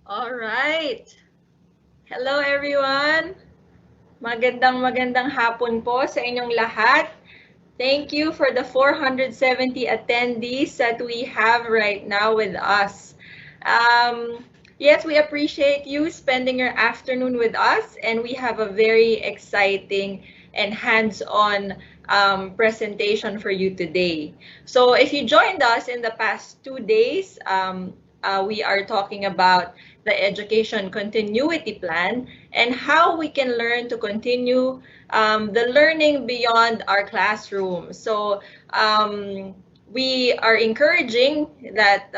All right. Hello everyone. Magandang hapon po sa inyong lahat. Thank you for the 470 attendees that we have right now with us. Yes, we appreciate you spending your afternoon with us, and we have a very exciting and hands-on presentation for you today. So if you joined us in the past 2 days, we are talking about the education continuity plan and how we can learn to continue the learning beyond our classroom. So we are encouraging that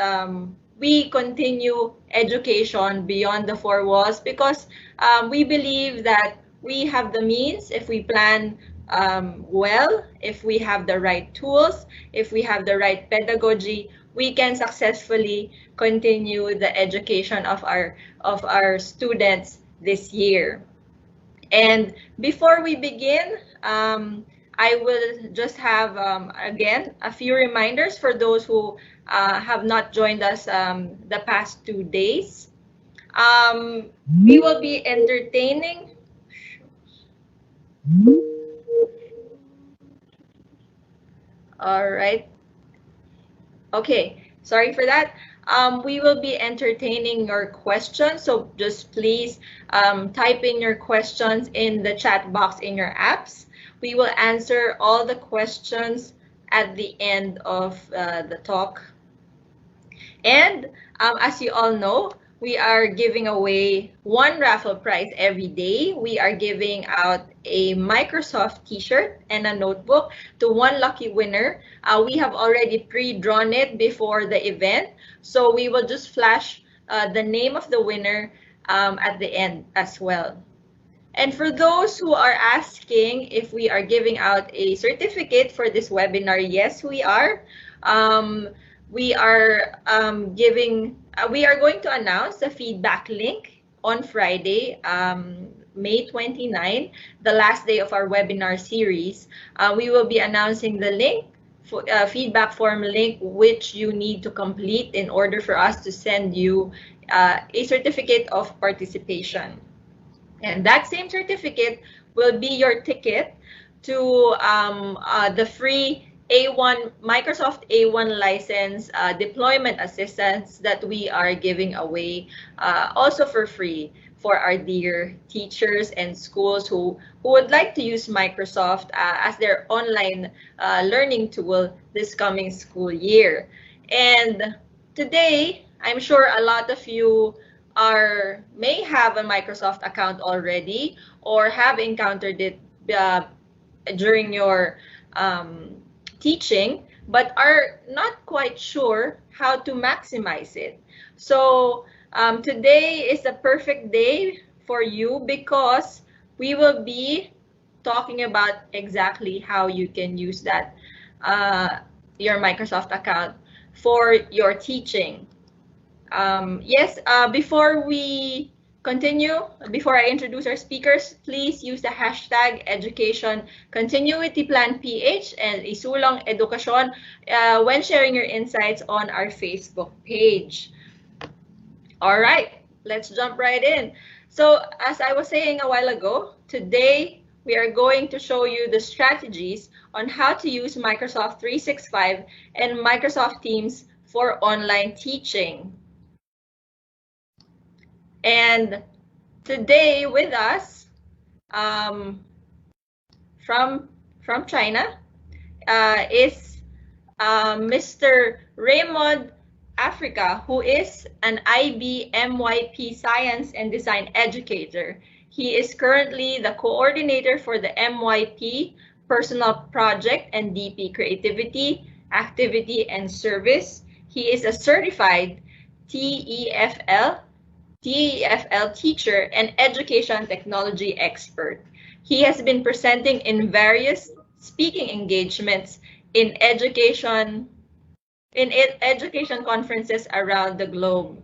we continue education beyond the four walls because we believe that we have the means if we plan well, if we have the right tools, if we have the right pedagogy, we can successfully continue the education of our students this year. And before we begin, I will just have, again, a few reminders for those who have not joined us the past 2 days. We will be entertaining. All right. Okay, sorry for that. We will be entertaining your questions, so just please type in your questions in the chat box in your apps. We will answer all the questions at the end of the talk. And as you all know, we are giving away one raffle prize every day. We are giving out a Microsoft t-shirt and a notebook to one lucky winner. We have already pre-drawn it before the event, so we will just flash the name of the winner at the end as well. And for those who are asking if we are giving out a certificate for this webinar, yes, we are. We are we are going to announce the feedback link on Friday, May 29, the last day of our webinar series. We will be announcing the link, feedback form link, which you need to complete in order for us to send you a certificate of participation. And that same certificate will be your ticket to the free A1 Microsoft A1 license deployment assistance that we are giving away also for free for our dear teachers and schools who would like to use Microsoft as their online learning tool this coming school year. And today, I'm sure a lot of you may have a Microsoft account already or have encountered it during your teaching, but are not quite sure how to maximize it. So today is a perfect day for you because we will be talking about exactly how you can use that your Microsoft account for your teaching. Yes, before we continue, before I introduce our speakers, please use the hashtag Education Continuity Plan PH and Isulang Edukasyon when sharing your insights on our Facebook page. All right, let's jump right in. So as I was saying a while ago, today we are going to show you the strategies on how to use Microsoft 365 and Microsoft Teams for online teaching. And today with us from China is Mr. Raymond Africa, who is an IB MYP Science and Design Educator. He is currently the coordinator for the MYP Personal Project and DP Creativity, Activity, and Service. He is a certified TEFL teacher and education technology expert. He has been presenting in various speaking engagements in education conferences around the globe,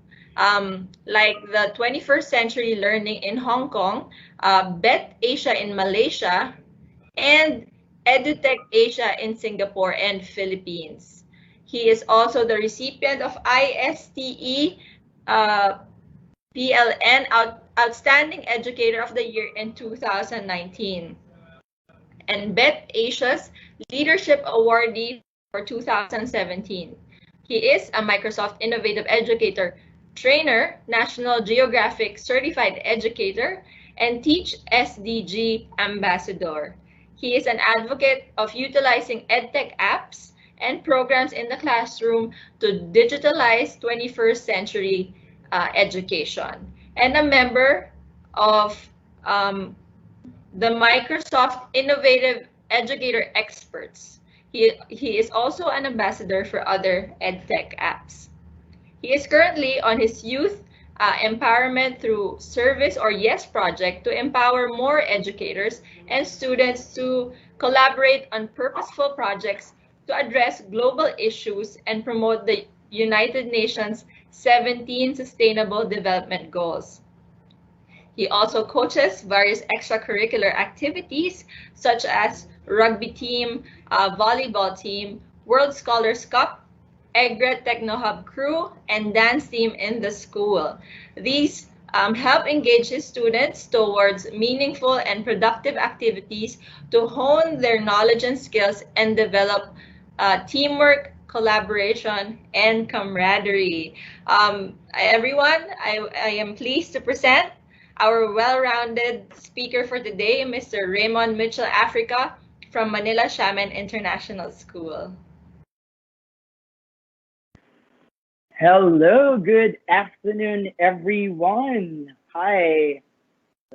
like the 21st Century Learning in Hong Kong, BET Asia in Malaysia, and EduTech Asia in Singapore and Philippines. He is also the recipient of ISTE PLN Outstanding Educator of the Year in 2019, and Bet Asia's Leadership Awardee for 2017. He is a Microsoft Innovative Educator Trainer, National Geographic Certified Educator, and Teach SDG Ambassador. He is an advocate of utilizing EdTech apps and programs in the classroom to digitalize 21st century education, and a member of the Microsoft Innovative Educator Experts. He is also an ambassador for other EdTech apps. He is currently on his Youth Empowerment Through Service or YES project to empower more educators and students to collaborate on purposeful projects to address global issues and promote the United Nations 17 Sustainable Development Goals. He also coaches various extracurricular activities such as rugby team, volleyball team, World Scholars Cup, EGRET Techno Hub crew, and dance team in the school. These help engage his students towards meaningful and productive activities to hone their knowledge and skills and develop teamwork, collaboration, and camaraderie. Everyone, I am pleased to present our well-rounded speaker for today, Mr. Raymond Mitchell Africa from Manila Xiamen International School. Hello, good afternoon, everyone. Hi,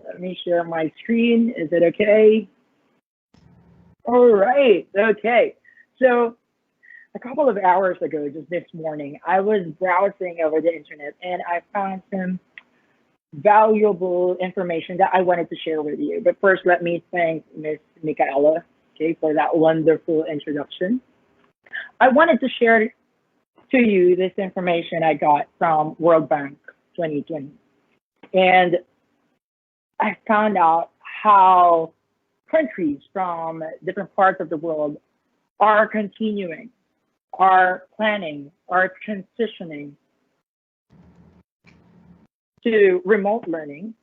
let me share my screen. Is it okay? All right, okay. So a couple of hours ago, just this morning, I was browsing over the internet and I found some valuable information that I wanted to share with you. But first, let me thank Miss Micaela, okay, for that wonderful introduction. I wanted to share to you this information I got from World Bank 2020. And I found out how countries from different parts of the world are continuing, are planning, are transitioning to remote learning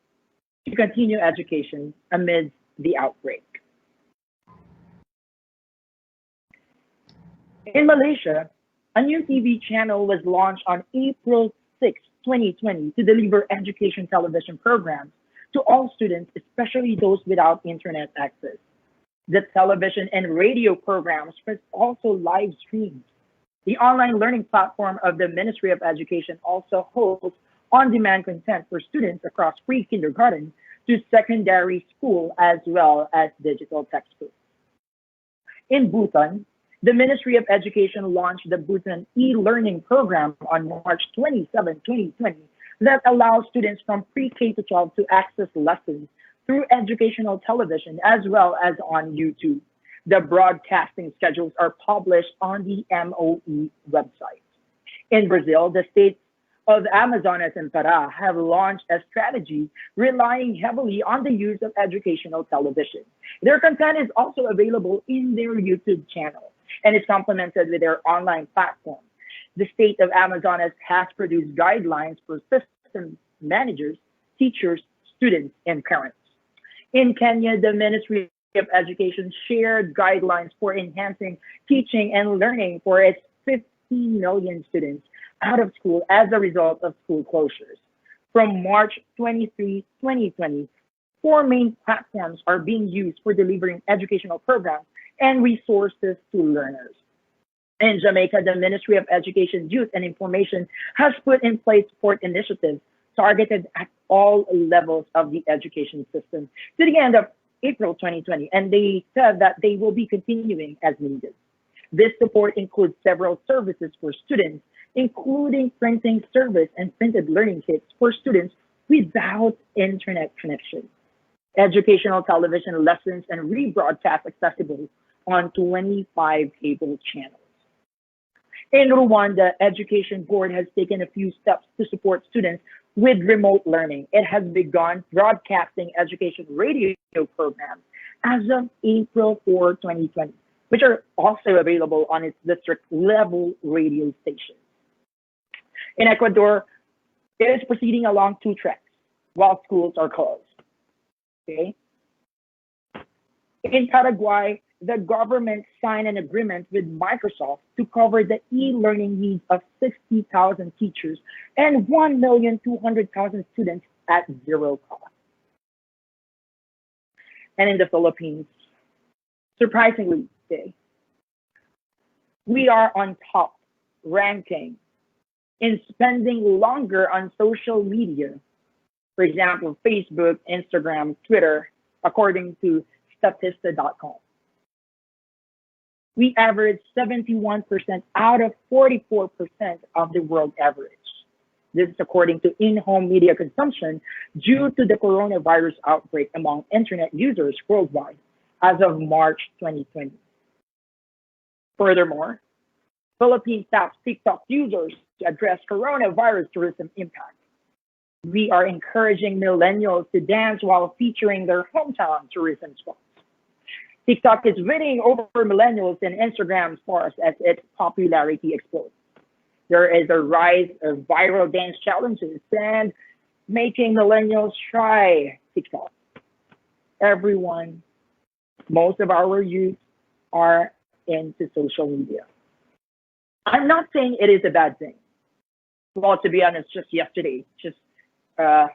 to continue education amid the outbreak. In Malaysia, a new TV channel was launched on April 6, 2020 to deliver education television programs to all students, especially those without internet access. The television and radio programs were also live streamed. The online learning platform of the Ministry of Education also holds on-demand content for students across pre-kindergarten to secondary school, as well as digital textbooks. In Bhutan, the Ministry of Education launched the Bhutan e-learning program on March 27, 2020, that allows students from pre-K to 12 to access lessons through educational television as well as on YouTube. The broadcasting schedules are published on the MOE website. In Brazil, the states of Amazonas and Pará have launched a strategy relying heavily on the use of educational television. Their content is also available in their YouTube channel and is complemented with their online platform. The state of Amazonas has produced guidelines for system managers, teachers, students, and parents. In Kenya, the Ministry of Education shared guidelines for enhancing teaching and learning for its 15 million students out of school as a result of school closures. From March 23, 2020, 4 main platforms are being used for delivering educational programs and resources to learners. In Jamaica, the Ministry of Education, Youth and Information has put in place support initiatives targeted at all levels of the education system to the end of April 2020, and they said that they will be continuing as needed. This support includes several services for students, including printing service and printed learning kits for students without internet connection, educational television lessons, and rebroadcast accessible on 25 cable channels. In Rwanda, Education Board has taken a few steps to support students with remote learning. It has begun broadcasting education radio programs as of April 4, 2020, which are also available on its district level radio stations. In Ecuador, It is proceeding along two tracks while schools are closed. Okay. In Paraguay, the government signed an agreement with Microsoft to cover the e-learning needs of 60,000 teachers and 1,200,000 students at zero cost. And in the Philippines, surprisingly, we are on top ranking in spending longer on social media. For example, Facebook, Instagram, Twitter, according to Statista.com. We average 71% out of 44% of the world average. This is according to in-home media consumption due to the coronavirus outbreak among internet users worldwide as of March 2020. Furthermore, Philippines taps TikTok users to address coronavirus tourism impact. We are encouraging millennials to dance while featuring their hometown tourism spots. TikTok is winning over millennials and Instagram stars as its popularity explodes. There is a rise of viral dance challenges and making millennials try TikTok. Everyone, most of our youth are into social media. I'm not saying it is a bad thing. Well, to be honest, just yesterday,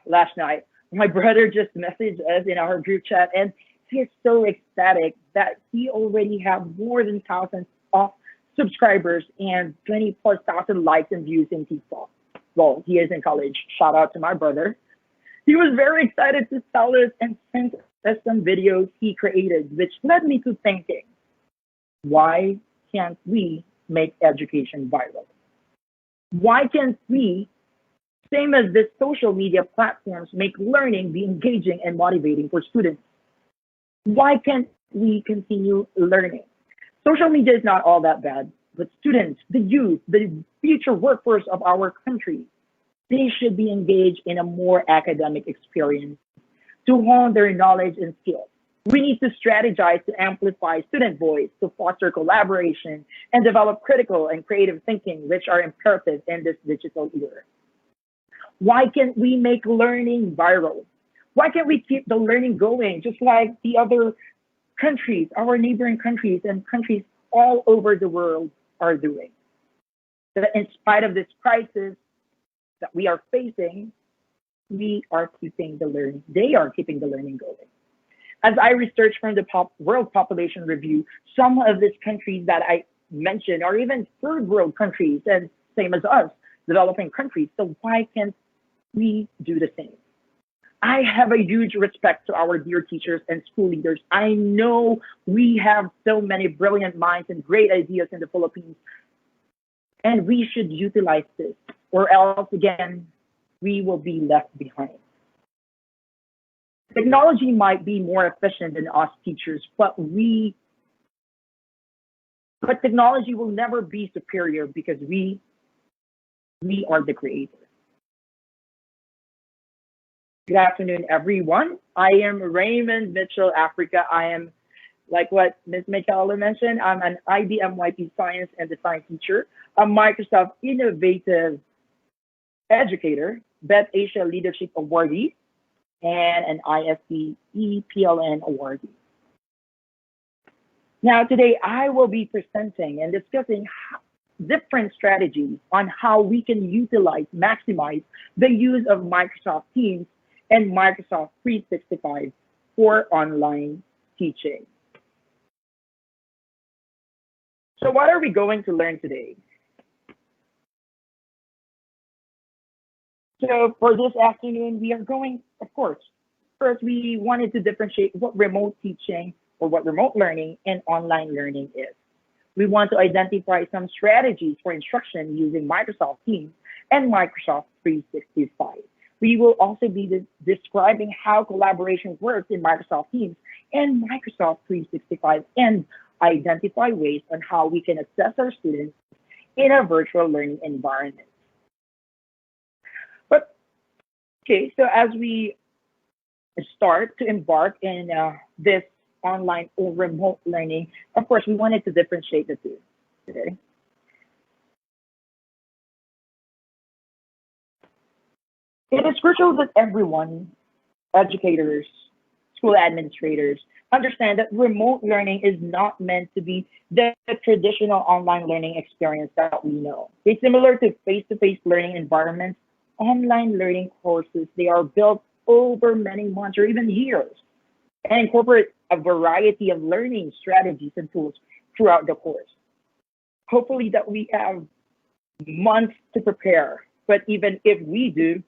last night, my brother just messaged us in our group chat, and he is so ecstatic that he already have more than thousands of subscribers and 20 plus thousand likes and views in TikTok. Well, he is in college. Shout out to my brother. He was very excited to tell us and send us some videos he created, which led me to thinking, why can't we make education viral? Why can't we, same as the social media platforms, make learning be engaging and motivating for students? Why can't we continue learning? Social media is not all that bad, but students, the youth, the future workforce of our country, they should be engaged in a more academic experience to hone their knowledge and skills. We need to strategize to amplify student voice, to foster collaboration, and develop critical and creative thinking, which are imperative in this digital era. Why can't we make learning viral? Why can't we keep the learning going just like the other countries, our neighboring countries and countries all over the world are doing? That in spite of this crisis that we are facing, we are keeping the learning, they are keeping the learning going. As I researched from the World Population Review, some of these countries that I mentioned are even third world countries, and same as us, developing countries. So why can't we do the same? I have a huge respect to our dear teachers and school leaders. I know we have so many brilliant minds and great ideas in the Philippines, and we should utilize this, or else again, we will be left behind. Technology might be more efficient than us teachers, but technology will never be superior because we are the creator. Good afternoon, everyone. I am Raymond Mitchell, Africa. I am, like what Ms. Michaela mentioned, I'm an IBMYP Science and Design teacher, a Microsoft Innovative Educator, Beth Asia Leadership Awardee, and an ISC EPLN awardee. Now, today I will be presenting and discussing different strategies on how we can utilize, maximize the use of Microsoft Teams and Microsoft 365 for online teaching. So what are we going to learn today? So for this afternoon, we are going, of course, first we wanted to differentiate what remote teaching or what remote learning and online learning is. We want to identify some strategies for instruction using Microsoft Teams and Microsoft 365. We will also be describing how collaboration works in Microsoft Teams and Microsoft 365 and identify ways on how we can assess our students in a virtual learning environment. But okay, so as we start to embark in this online or remote learning, of course, we wanted to differentiate the two today. It is crucial that everyone, educators, school administrators, understand that remote learning is not meant to be the traditional online learning experience that we know. It's similar to face-to-face learning environments. Online learning courses, they are built over many months or even years and incorporate a variety of learning strategies and tools throughout the course. Hopefully that we have months to prepare, but even if we do,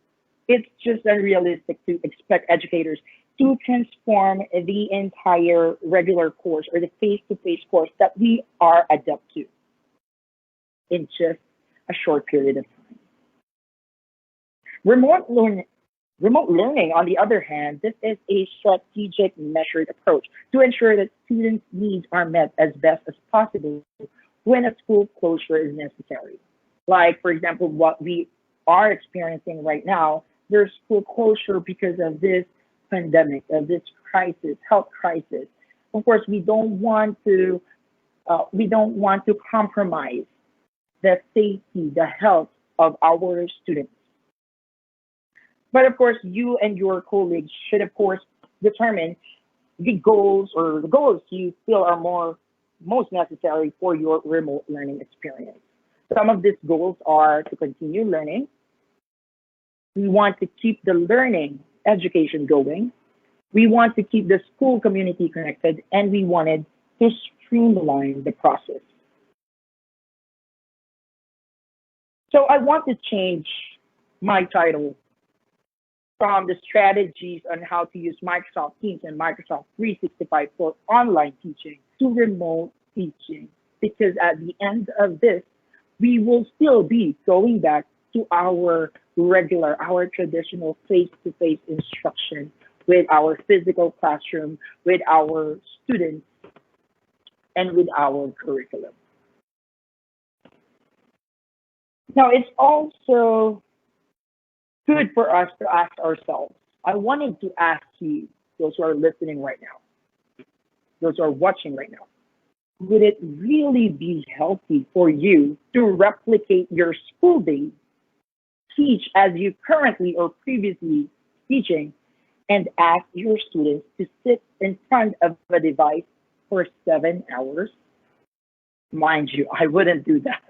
it's just unrealistic to expect educators to transform the entire regular course or the face-to-face course that we are adept to in just a short period of time. Remote learning, remote learning, on the other hand, this is a strategic, measured approach to ensure that students' needs are met as best as possible when a school closure is necessary. Like, for example, what we are experiencing right now, there's school closure because of this pandemic, of this crisis, health crisis. Of course, we don't want to compromise the safety, the health of our students. But of course, you and your colleagues should, of course, determine the goals you feel are most necessary for your remote learning experience. Some of these goals are to continue learning. We want to keep the learning education going. We want to keep the school community connected, and we wanted to streamline the process. So I want to change my title from the strategies on how to use Microsoft Teams and Microsoft 365 for online teaching to remote teaching. Because at the end of this, we will still be going back to our traditional face-to-face instruction with our physical classroom, with our students, and with our curriculum. Now, it's also good for us to ask ourselves. I wanted to ask you, those who are listening right now, those who are watching right now, would it really be healthy for you to replicate your school day, teach as you currently or previously teaching, and ask your students to sit in front of a device for 7 hours? Mind you, I wouldn't do that.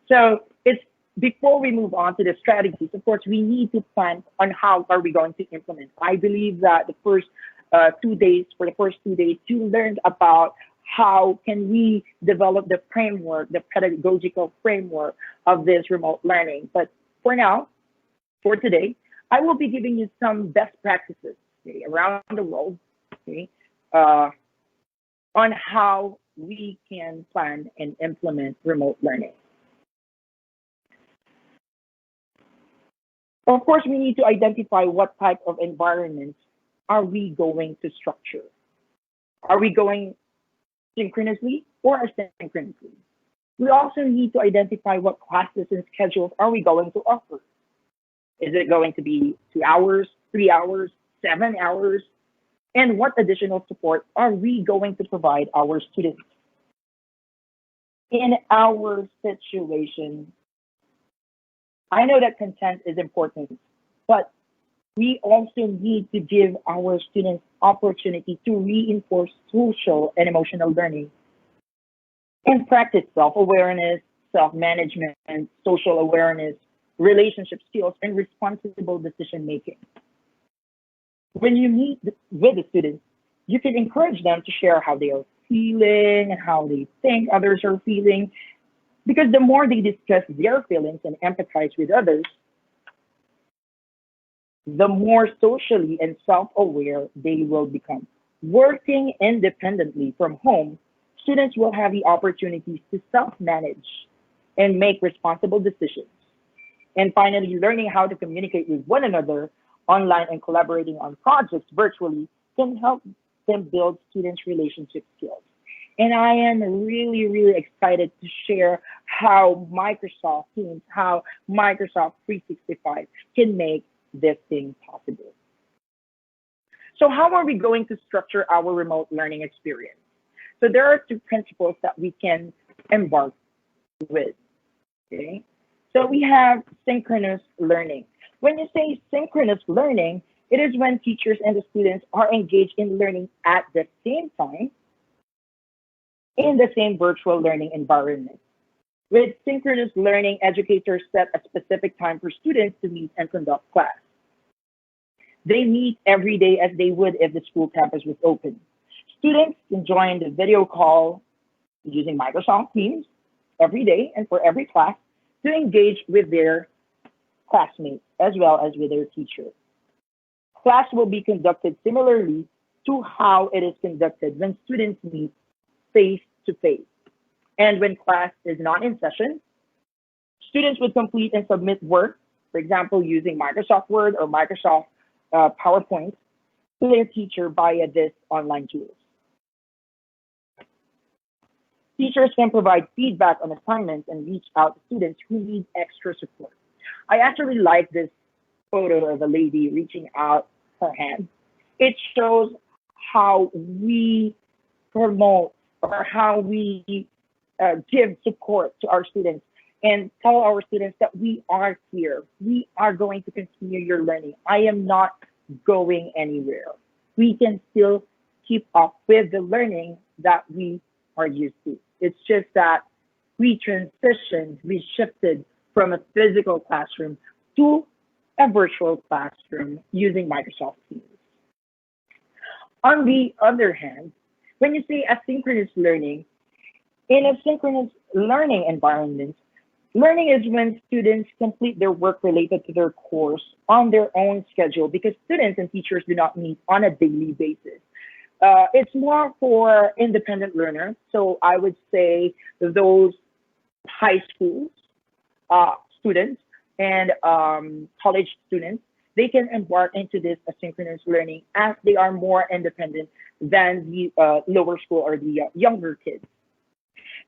So it's before we move on to the strategies, of course, we need to plan on how are we going to implement. I believe that the first 2 days, for the first 2 days, you learned about how can we develop the framework, the pedagogical framework of this remote learning. But for now, for today, I will be giving you some best practices, okay, around the world, okay, on how we can plan and implement remote learning. Of course, we need to identify what type of environments are we going to structure. Are we going synchronously or asynchronously? We also need to identify what classes and schedules are we going to offer. Is it going to be 2 hours, 3 hours, 7 hours? And what additional support are we going to provide our students? In our situation, I know that content is important, but we also need to give our students opportunity to reinforce social and emotional learning and practice self-awareness, self-management, social awareness, relationship skills, and responsible decision making. When you meet with the students, you can encourage them to share how they are feeling and how they think others are feeling, because the more they discuss their feelings and empathize with others, the more socially and self-aware they will become. Working independently from home, students will have the opportunities to self-manage and make responsible decisions. And finally, learning how to communicate with one another online and collaborating on projects virtually can help them build students' relationship skills. And I am really, really excited to share how Microsoft Teams, how Microsoft 365 can make this thing possible. So how are we going to structure our remote learning experience? So there are two principles that we can embark with. Okay. So we have synchronous learning. When you say synchronous learning, it is when teachers and the students are engaged in learning at the same time in the same virtual learning environment. With synchronous learning, educators set a specific time for students to meet and conduct class. They meet every day as they would if the school campus was open. Students can join the video call using Microsoft Teams every day and for every class to engage with their classmates as well as with their teacher. Class will be conducted similarly to how it is conducted when students meet face to face. And when class is not in session, students would complete and submit work, for example, using Microsoft Word or Microsoft PowerPoint to their teacher via this online tools. Teachers can provide feedback on assignments and reach out to students who need extra support. I actually like this photo of a lady reaching out her hand. It shows how we promote or how we give support to our students and tell our students that we are here. We are going to continue your learning. I am not going anywhere. We can still keep up with the learning that we are used to. It's just that we transitioned, we shifted from a physical classroom to a virtual classroom using Microsoft Teams. On the other hand, when you say asynchronous learning, in a synchronous learning environment, learning is when students complete their work related to their course on their own schedule because students and teachers do not meet on a daily basis. It's more for independent learners. So I would say those high schools students and college students, they can embark into this asynchronous learning as they are more independent than the lower school or the younger kids.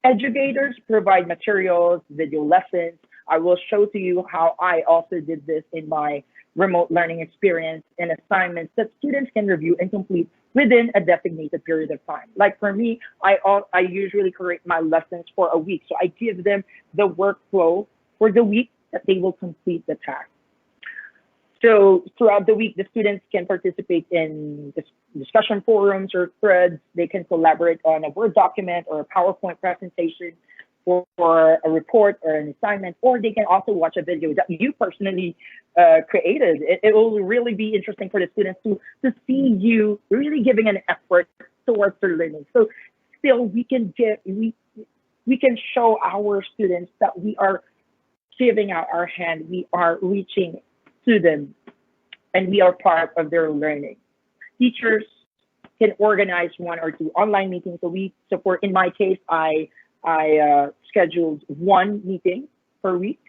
Educators provide materials, video lessons. I will show to you how I also did this in my remote learning experience and assignments that students can review and complete within a designated period of time. Like for me, I usually create my lessons for a week. So I give them the workflow for the week that they will complete the task. So throughout the week, the students can participate in discussion forums or threads. They can collaborate on a Word document or a PowerPoint presentation for a report or an assignment, or they can also watch a video that you personally created. It will really be interesting for the students to see you really giving an effort towards their learning. So still we can show our students that we are giving out our hand, we are reaching to them, and we are part of their learning. Teachers can organize one or two online meetings a week. So for in my case, I scheduled one meeting per week.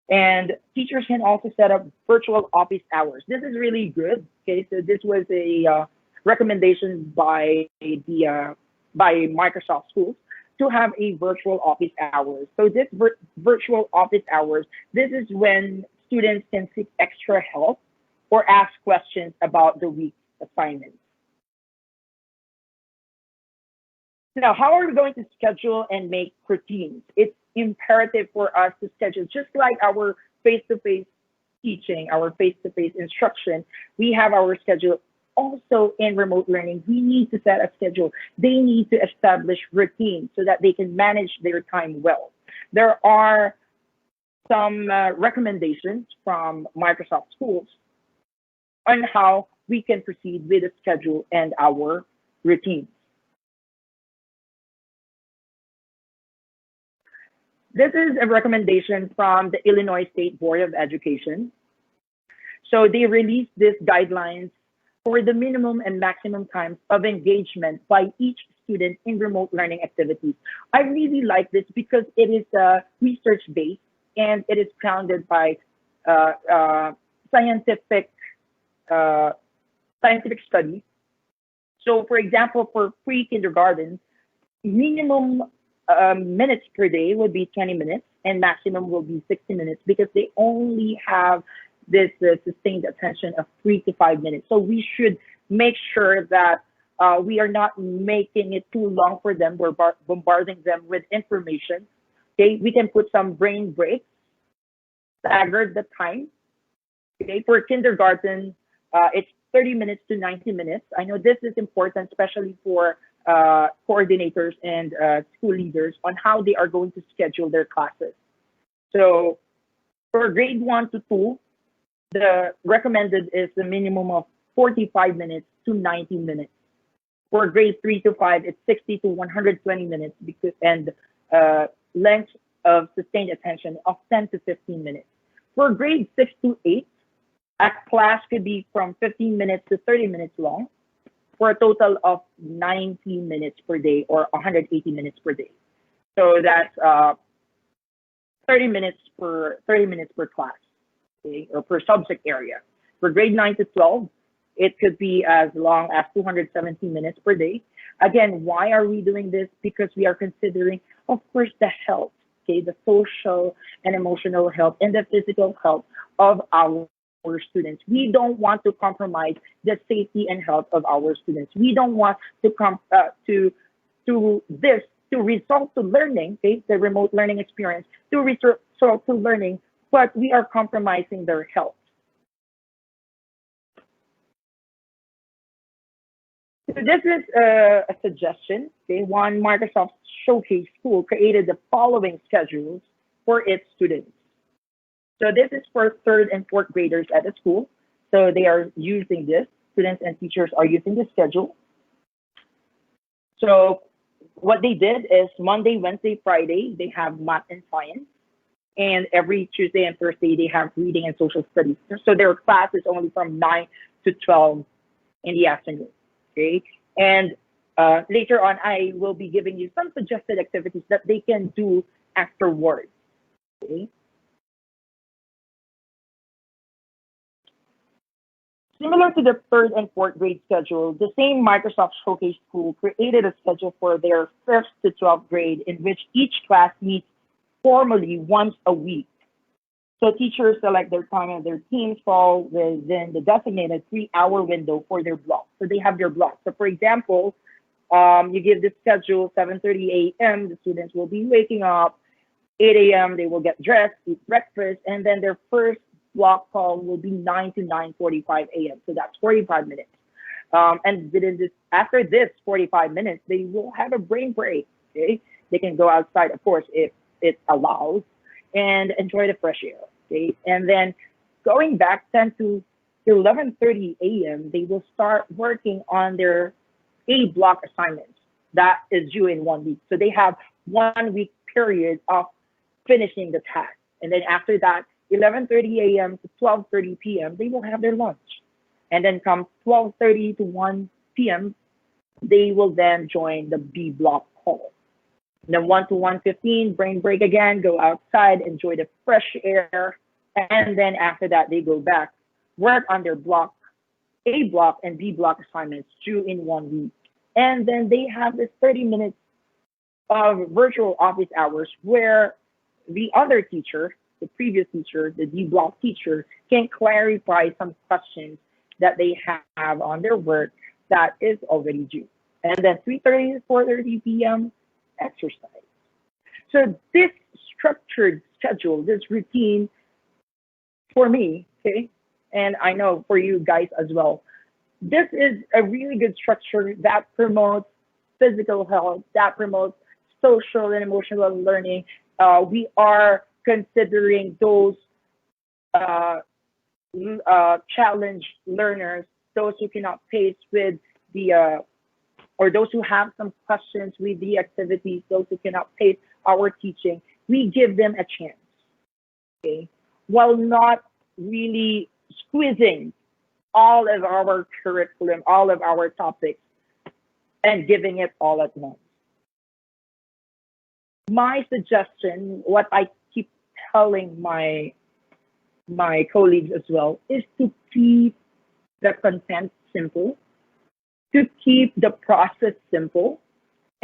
And teachers can also set up virtual office hours. This is really good. Okay, so this was a recommendation by the by Microsoft Schools to have a virtual office hours. So this virtual office hours, this is when students can seek extra help or ask questions about the week's assignments. Now, how are we going to schedule and make routines? It's imperative for us to schedule, just like our face-to-face teaching, our face-to-face instruction, we have our schedule. Also in remote learning, we need to set a schedule. They need to establish routines so that they can manage their time well. There are some recommendations from Microsoft Schools on how we can proceed with the schedule and our routines. This is a recommendation from the Illinois State Board of Education. So they released these guidelines for the minimum and maximum times of engagement by each student in remote learning activities. I really like this because it is research-based and it is grounded by scientific studies. So for example, for pre-kindergarten, minimum minutes per day would be 20 minutes and maximum will be 60 minutes because they only have this sustained attention of 3 to 5 minutes. So we should make sure that we are not making it too long for them. We're bombarding them with information Okay, we can put some brain breaks, stagger the time. Okay, for kindergarten, it's 30 minutes to 90 minutes. I know this is important, especially for coordinators and school leaders on how they are going to schedule their classes. So for grade 1 to 2, the recommended is a minimum of 45 minutes to 90 minutes. For grade 3 to 5, it's 60 to 120 minutes because, and length of sustained attention of 10 to 15 minutes. For grade 6 to 8, a class could be from 15 minutes to 30 minutes long for a total of 90 minutes per day or 180 minutes per day. So that's 30 minutes per class, okay, or per subject area. For grade 9 to 12, it could be as long as 270 minutes per day. Again, why are we doing this? Because we are considering, of course, the health, okay, the social and emotional health and the physical health of our students. We don't want to compromise the safety and health of our students. We don't want to result to learning, okay, the remote learning experience, to result to learning, but we are compromising their health. So this is a suggestion. Okay, one Microsoft Showcase school created the following schedules for its students. So this is for third and fourth graders at the school. So they are using this. Students and teachers are using the schedule. So what they did is Monday, Wednesday, Friday, they have math and science. And every Tuesday and Thursday, they have reading and social studies. So their class is only from 9 to 12 in the afternoon. Okay. And later on, I will be giving you some suggested activities that they can do afterwards. Okay. Similar to the third and fourth grade schedule, the same Microsoft Showcase school created a schedule for their 5th to 12th grade in which each class meets formally once a week. So teachers select their time and their teams fall within the designated 3-hour window for their block. So they have their block. So for example, you give the schedule 7:30 a.m. The students will be waking up 8 a.m. They will get dressed, eat breakfast, and then their first block call will be 9 to 9:45 a.m. So that's 45 minutes. And within this, after this 45 minutes, they will have a brain break. Okay, they can go outside, of course, if it allows, and enjoy the fresh air. Okay, and then going back 10 to 11:30 a.m., they will start working on their A block assignments. That is due in 1 week. So they have 1 week period of finishing the task. And then after that, 11:30 a.m. to 12:30 p.m., they will have their lunch. And then come 12:30 to 1 p.m., they will then join the B block call. And then 1 to 1:15, brain break again, go outside, enjoy the fresh air. And then after that, they go back, work on their block, A block and B block assignments due in 1 week. And then they have this 30 minutes of virtual office hours where the other teacher, the previous teacher, the D block teacher, can clarify some questions that they have on their work that is already due. And then 3:30 to 4:30 p.m. exercise. So this structured schedule, this routine for me, okay, and I know for you guys as well, this is a really good structure that promotes physical health, that promotes social and emotional learning. We are considering those challenged learners, those who cannot pace with the, or those who have some questions with the activities, those who cannot pace our teaching. We give them a chance, okay, while not really squeezing all of our curriculum, all of our topics, and giving it all at once. My suggestion, what I keep telling my colleagues as well, is to keep the content simple, to keep the process simple,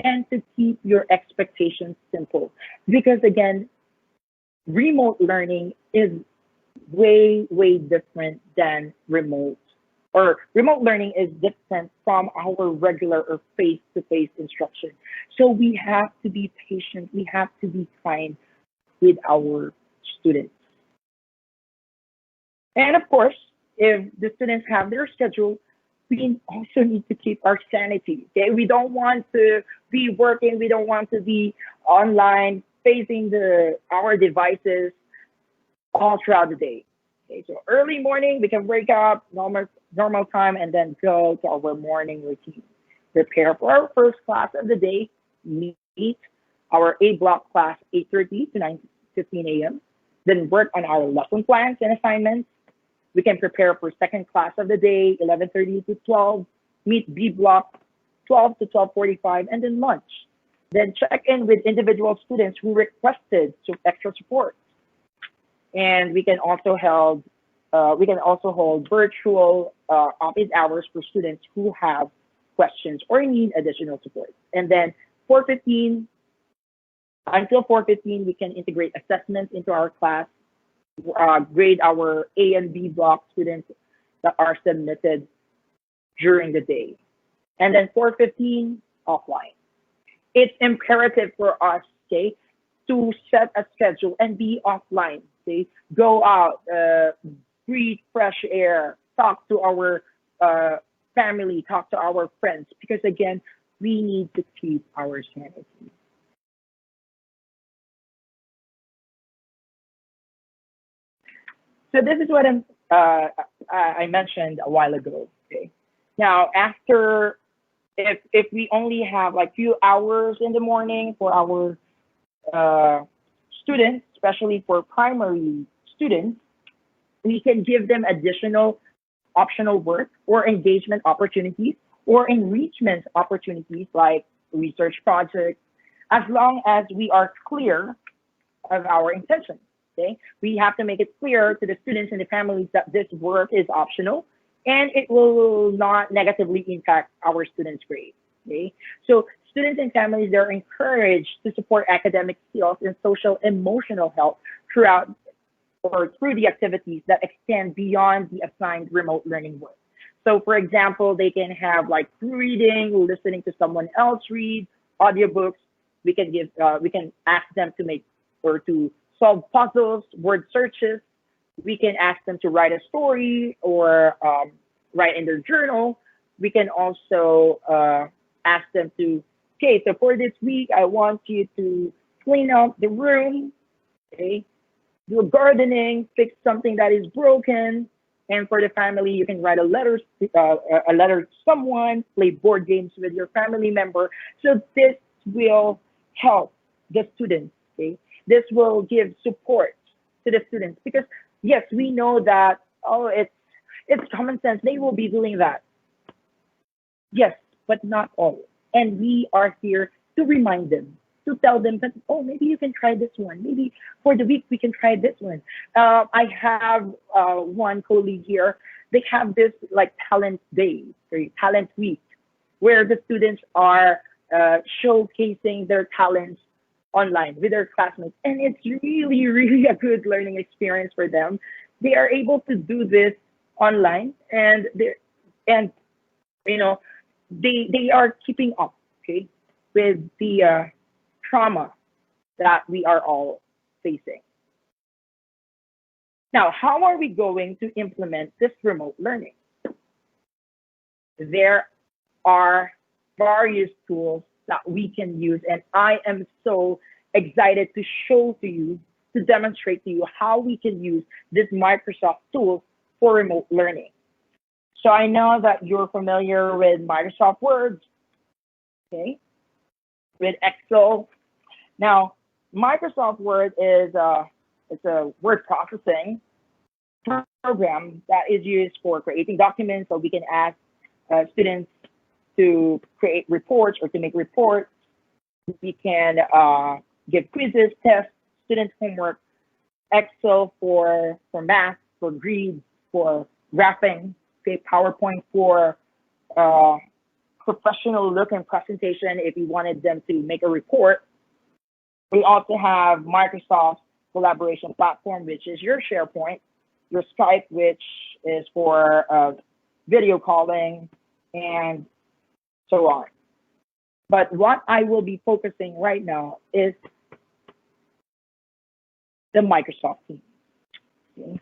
and to keep your expectations simple. Because again, remote learning is way, way different than remote or remote learning is different from our regular or face-to-face instruction. So we have to be patient, we have to be kind with our students. And of course, if the students have their schedule, we also need to keep our sanity. Okay, we don't want to be working, we don't want to be online facing our devices all throughout the day. Okay, so early morning we can wake up normal time and then go to our morning routine. Prepare for our first class of the day, meet our A block class 8:30 to 9:15 a.m. Then work on our lesson plans and assignments. We can prepare for second class of the day, 11:30 to 12, meet B block 12 to 12:45, and then lunch. Then check in with individual students who requested extra support. And we can also hold virtual office hours for students who have questions or need additional support. And then 4:15 until 4:15, we can integrate assessments into our class, grade our A and B block students that are submitted during the day. And then 4:15 offline. It's imperative for us, okay, to set a schedule and be offline. Okay, go out, breathe fresh air, talk to our family, talk to our friends, because again, we need to keep our sanity. So this is what I mentioned a while ago. Okay, now after if we only have like few hours in the morning for our students, especially for primary students, we can give them additional optional work or engagement opportunities or enrichment opportunities like research projects, as long as we are clear of our intentions. Okay, we have to make it clear to the students and the families that this work is optional and it will not negatively impact our students' grade. Okay, so students and families are encouraged to support academic skills and social emotional health throughout or through the activities that extend beyond the assigned remote learning work. So for example, they can have like reading, listening to someone else read, audiobooks. We can ask them to make or to solve puzzles, word searches. We can ask them to write a story or write in their journal. We can also ask them to, okay, so for this week, I want you to clean up the room, okay, do gardening, fix something that is broken. And for the family, you can write a letter to someone, play board games with your family member. So this will help the students. Okay, this will give support to the students because yes, we know that it's common sense. They will be doing that. Yes, but not all. And we are here to remind them, to tell them that, oh, maybe you can try this one. Maybe for the week we can try this one. I have one colleague here. They have this like talent day, or talent week, where the students are showcasing their talents online with their classmates, and it's really, really a good learning experience for them. They are able to do this online, and you know they are keeping up, okay, with the trauma that we are all facing. Now, how are we going to implement this remote learning? There are various tools that we can use, and I am so excited to show to you, to demonstrate to you how we can use this Microsoft tool for remote learning. So I know that you're familiar with Microsoft Word, okay, with Excel. Now, Microsoft Word is it's a word processing program that is used for creating documents, so we can ask students to create reports or to make reports. We can give quizzes, tests, student homework, Excel for math, for grades, for graphing, okay, PowerPoint for professional look and presentation if you wanted them to make a report. We also have Microsoft collaboration platform, which is your SharePoint, your Skype, which is for video calling, and so on. But what I will be focusing right now is the Microsoft Teams. Okay.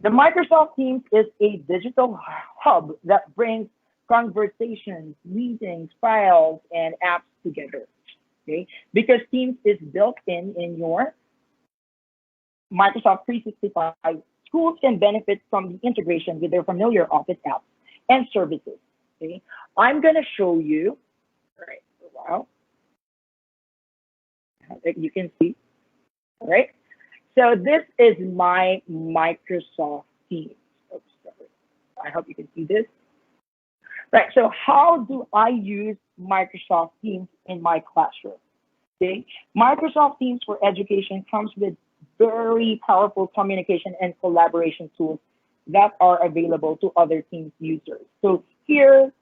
The Microsoft Teams is a digital hub that brings conversations, meetings, files, and apps together. Okay, because Teams is built in your Microsoft 365, schools can benefit from the integration with their familiar Office apps and services. Okay, I'm going to show you, right, wow, you can see, all right. So this is my Microsoft Teams. Oops, sorry. I hope you can see this. Right, so how do I use Microsoft Teams in my classroom? Okay, Microsoft Teams for Education comes with very powerful communication and collaboration tools that are available to other Teams users. So here,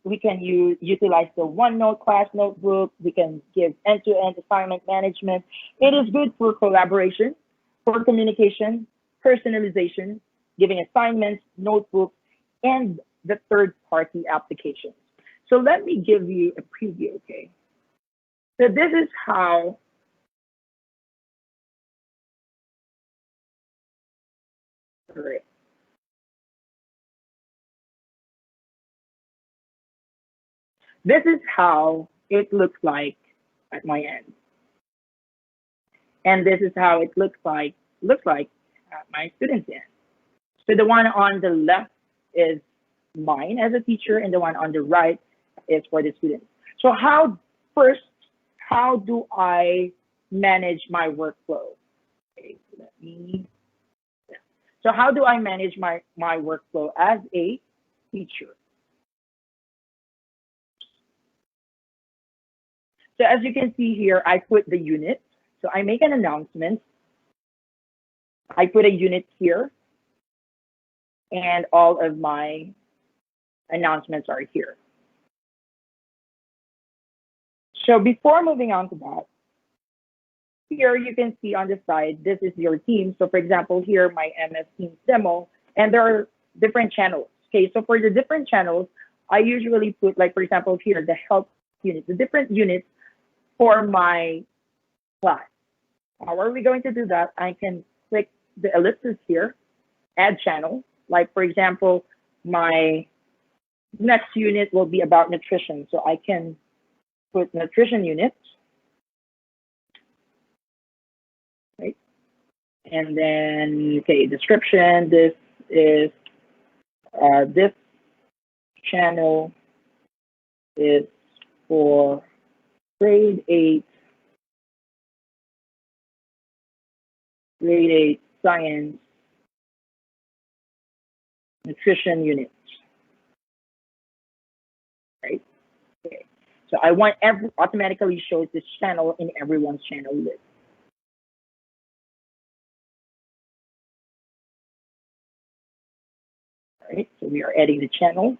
we can utilize the OneNote class notebook. We can give end-to-end assignment management. It is good for collaboration, for communication, personalization, giving assignments, notebooks, and the third-party applications. So let me give you a preview, okay? So this is how Right. This is how it looks like at my end. And this is how it looks like at my student's end. So the one on the left is mine as a teacher, and the one on the right is for the students. So how do I manage my workflow? Okay, so how do I manage my workflow as a teacher? So as you can see here, I put the unit. So I make an announcement. I put a unit here, and all of my announcements are here. So before moving on to that, here you can see on the side, this is your team. So for example, here, my MS Teams demo, and there are different channels. Okay, so for the different channels, I usually put, like, for example, here, the help unit, the different units for my class. How are we going to do that? I can click the ellipsis here, add channel. Like, for example, my next unit will be about nutrition. So I can put nutrition unit, right? And then, okay, description, this is, this channel is for grade 8 science nutrition unit, right? Okay. So I want automatically shows this channel in everyone's channel list. All right, so we are adding the channel.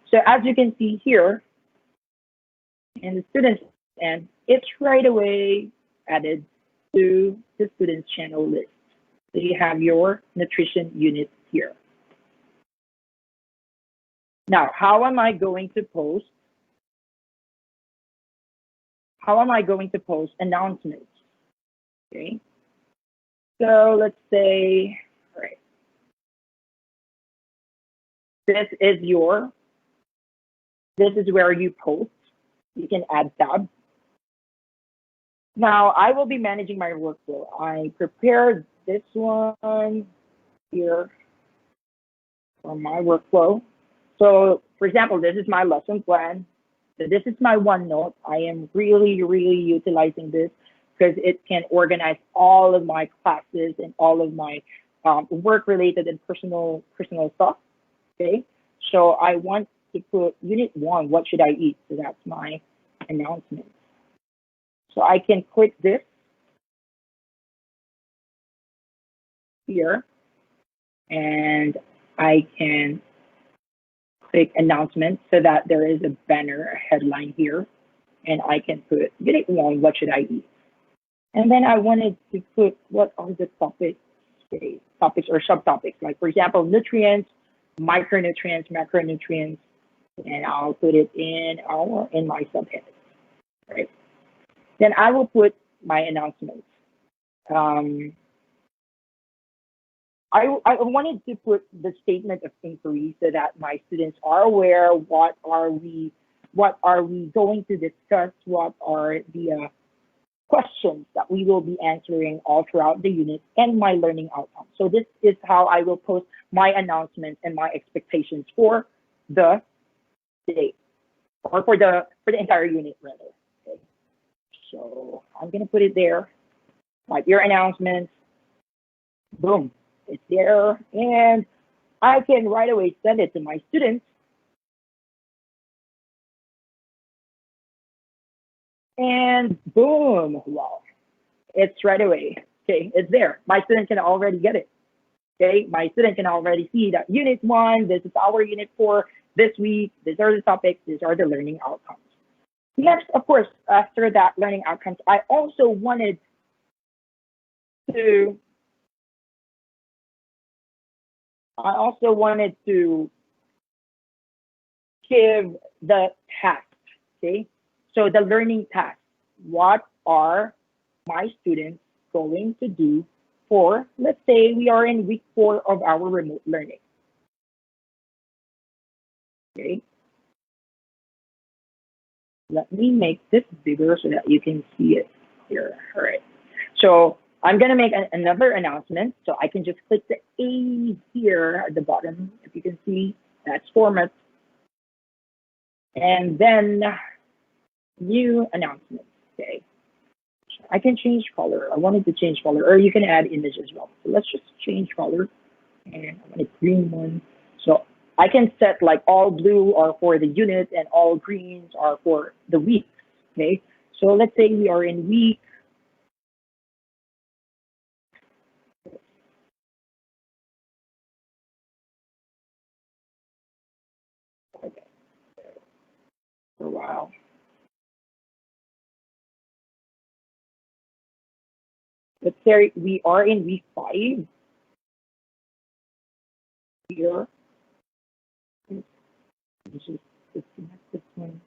So as you can see here, in the students end, it's right away added to the students channel list. So you have your nutrition unit here. Now, how am I going to post? How am I going to post announcements? Okay. So let's say, all right, this is where you post. You can add tabs. Now, I will be managing my workflow. I prepared this one here for my workflow. So, for example, this is my lesson plan. So this is my OneNote. I am really utilizing this because it can organize all of my classes and all of my work-related and personal stuff. Okay, so I want to put Unit 1, what should I eat? So that's my announcement. So I can click this here, and I can click announcement so that there is a banner, a headline here, and I can put Unit 1, what should I eat? And then I wanted to put what are the topics or subtopics, like for example, nutrients, micronutrients, macronutrients, and I'll put it in my subhead, right? Then I will put my announcements. I wanted to put the statement of inquiry so that my students are aware what are we going to discuss, what are the questions that we will be answering all throughout the unit, and my learning outcomes. So this is how I will post my announcements and my expectations for the day, or for the entire unit rather. Okay. So I'm gonna put it there, like your announcements. Boom, it's there, and I can right away send it to my students. And boom, wow, it's right away. Okay, it's there. My student can already get it. Okay, my student can already see that unit 1, this is our unit 4 this week, these are the topics, these are the learning outcomes. Next, of course, after that learning outcomes, I also wanted to give the task, okay? So the learning task, what are my students going to do for, let's say we are in week 4 of our remote learning, okay? Let me make this bigger so that you can see it here. All right. So I'm going to make another announcement. So I can just click the A here at the bottom. If you can see, that's format. And then new announcement. Okay. I can change color. I wanted to change color, or you can add image as well. So let's just change color. And I want a green one. So I can set like all blue are for the unit and all greens are for the week. Okay. So let's say we are in week. Okay. For a while. Let's say we are in week 5 here. Let's just disconnect this one.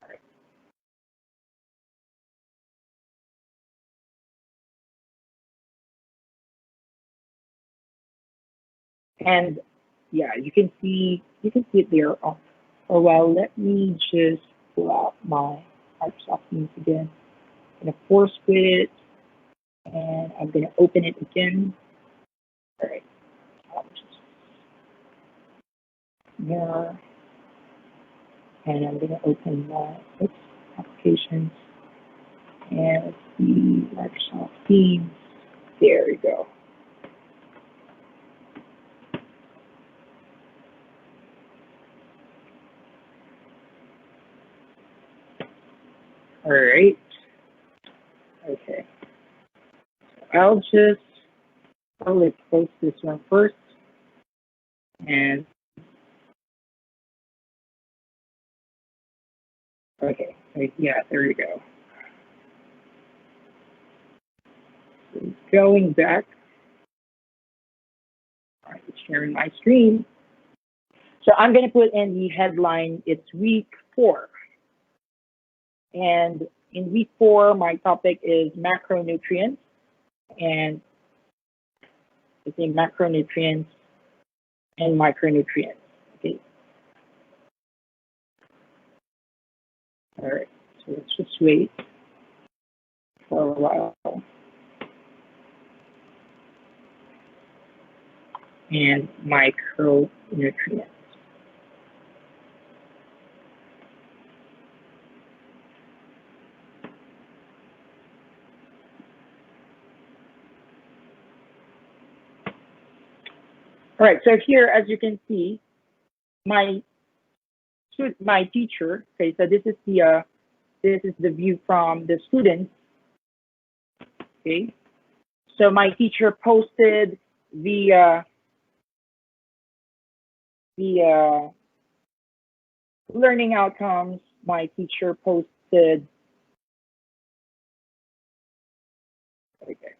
All right. And yeah, you can see it there. Oh well, let me just pull out my Microsoft Teams again. I'm gonna force quit, and I'm gonna open it again. All right. I'll just mirror, and I'm gonna open my applications, and let's see Microsoft Teams. There we go. All right. Okay. I'll just probably post this one first, and okay. Yeah, there we go. So going back, all right, sharing my screen. So I'm going to put in the headline. It's week 4, and in week 4, my topic is macronutrients, and it's in macronutrients and micronutrients. Okay. All right. So let's just wait for a while. And micronutrients. All right, so here, as you can see, my teacher. Okay, so this is the view from the students. Okay, so my teacher posted the learning outcomes. My teacher posted. Okay.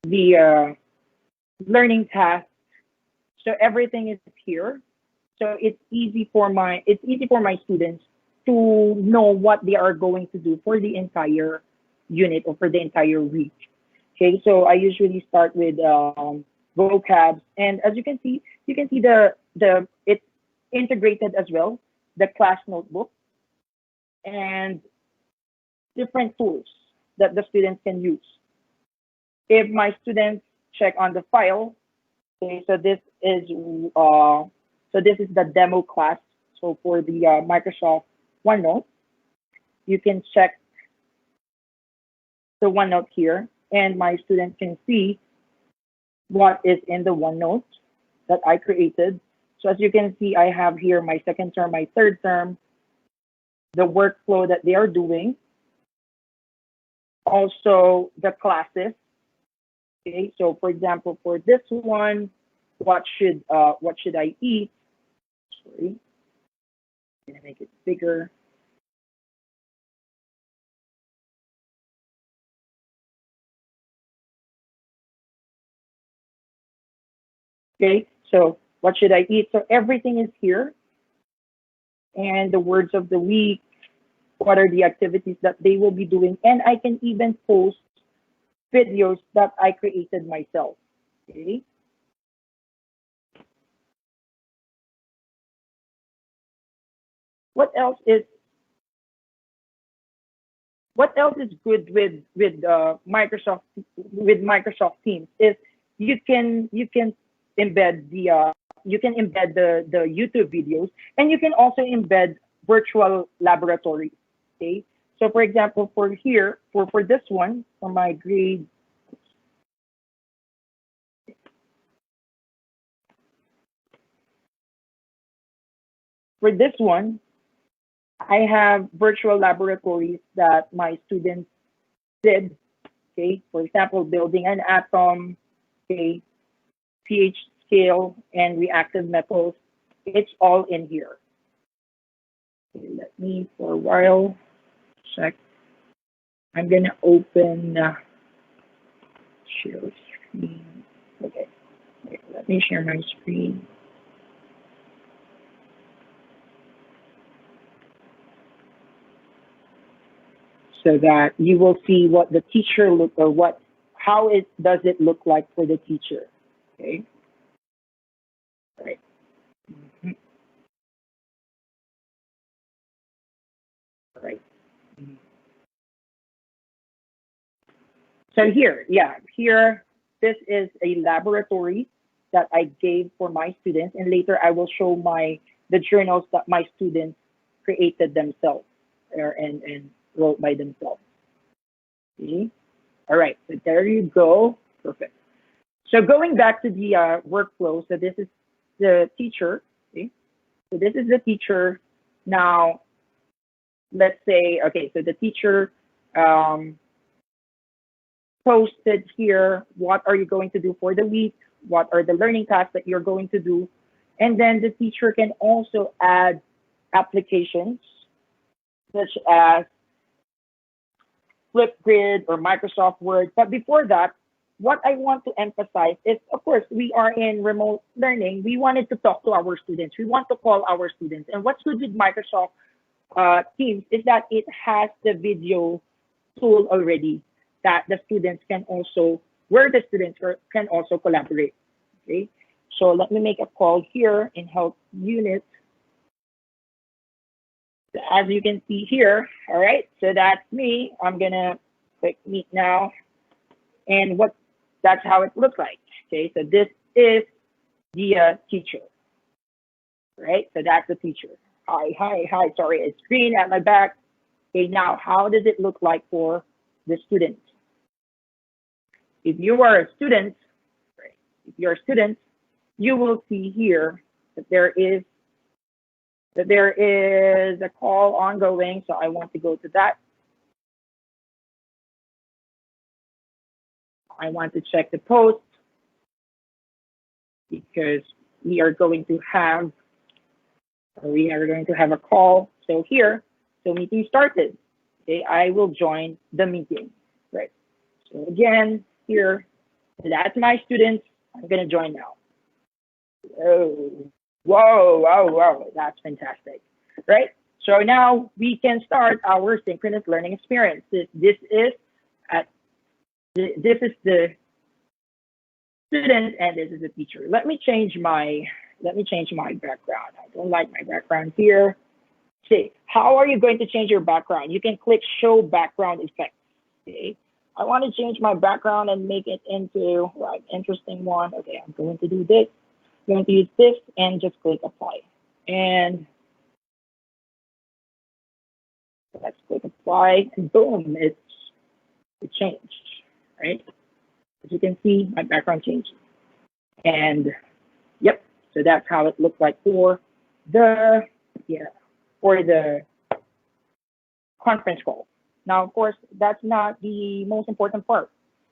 the learning task. So everything is here. So it's easy for my students to know what they are going to do for the entire unit or for the entire week. Okay, so I usually start with vocabs, and as you can see the it's integrated as well, the class notebook and different tools that the students can use. If my students check on the file, okay, so this is the demo class. So for the Microsoft OneNote, you can check the OneNote here, and my students can see what is in the OneNote that I created. So as you can see, I have here my second term, my third term, the workflow that they are doing, also the classes. Okay, so for example, for this one, what should I eat? Sorry, I'm gonna make it bigger. Okay, so what should I eat? So everything is here, and the words of the week, what are the activities that they will be doing, and I can even post videos that I created myself. Okay. What else is what else is good with Microsoft Teams is you can embed the YouTube videos, and you can also embed virtual laboratories. Okay, so for example, for this one, for my grade, for this one, I have virtual laboratories that my students did. Okay, for example, building an atom, okay, pH scale, and reactive metals. It's all in here. Okay, let me for a while check. I'm gonna open share screen. Okay, wait, let me share my screen so that you will see what the teacher look or what how it does it look like for the teacher. Okay, all right. Mhm. All right. Mhm. So here, yeah, here, this is a laboratory that I gave for my students, and later I will show the journals that my students created themselves and wrote by themselves. See? All right, so there you go. Perfect. So going back to the workflow, so this is the teacher. See? So this is the teacher. Now, let's say, okay, so the teacher um, posted here, what are you going to do for the week? What are the learning tasks that you're going to do? And then the teacher can also add applications such as Flipgrid or Microsoft Word. But before that, what I want to emphasize is, of course, we are in remote learning. We wanted to talk to our students. We want to call our students. And what's good with Microsoft Teams is that it has the video tool already that the students can also, where the students can also collaborate. Okay, so let me make a call here in Help Unit. As you can see here, all right, so that's me. I'm gonna click Meet Now, and that's how it looks like. Okay, so this is the teacher, right? So that's the teacher. Hi, hi, hi. Sorry, it's green at my back. Okay, now how does it look like for the student? If you are a student, right, if you're a student, you will see here that there is a call ongoing. So I want to go to that. I want to check the post because we are going to have a call. So here, so meeting started. Okay, I will join the meeting. Right. So again, here So that's my students. I'm gonna join now. Oh, whoa, whoa, whoa, that's fantastic, right? So now we can start our synchronous learning experience. This is at this is the student and this is the teacher. Let me change my background. I don't like my background here. See, how are you going to change your background? You can click show background effects. Okay. I want to change my background and make it into like interesting one. Okay, I'm going to do this. I'm going to use this and just click apply. And let's click apply and boom, it changed, right? As you can see, my background changed. And yep, so that's how it looked like for the yeah, for the conference call. Now, of course, that's not the most important part.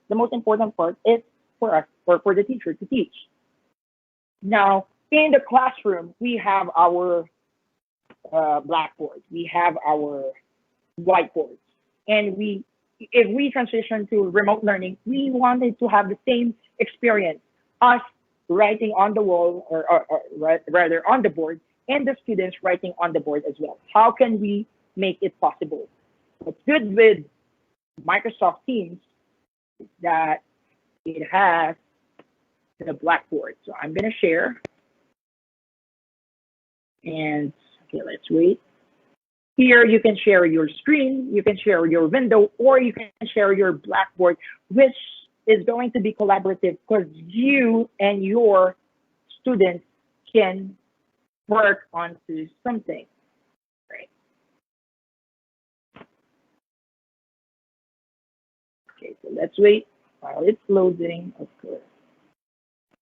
The most important part is for us, for the teacher to teach. Now, in the classroom, we have our blackboard, we have our whiteboards, and if we transition to remote learning, we wanted to have the same experience, us writing on the wall or rather on the board, and the students writing on the board as well. How can we make it possible? What's good with Microsoft Teams is that it has the blackboard. So I'm going to share. And okay, let's wait. Here you can share your screen, you can share your window, or you can share your blackboard, which is going to be collaborative because you and your students can work onto something, right? Okay, so let's wait while it's loading, of course.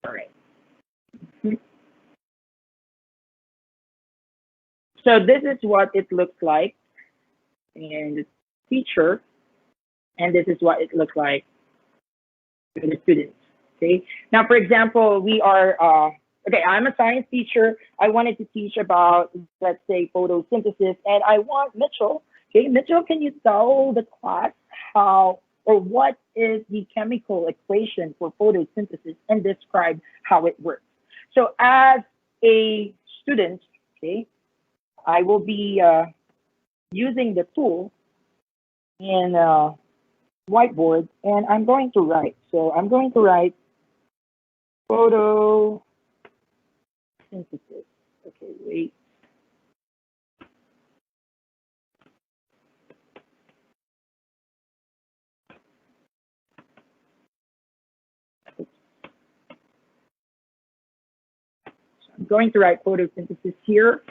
All right. So this is what it looks like in the teacher, and this is what it looks like for the students. Okay. Now, for example, we are okay. I'm a science teacher. I wanted to teach about, let's say, photosynthesis, and I want Mitchell. Okay, Mitchell, can you tell the class how or what is the chemical equation for photosynthesis and describe how it works? So, as a student, okay, I will be using the tool in whiteboard, and I'm going to write. So I'm going to write photosynthesis. Okay, wait. So I'm going to write photosynthesis here.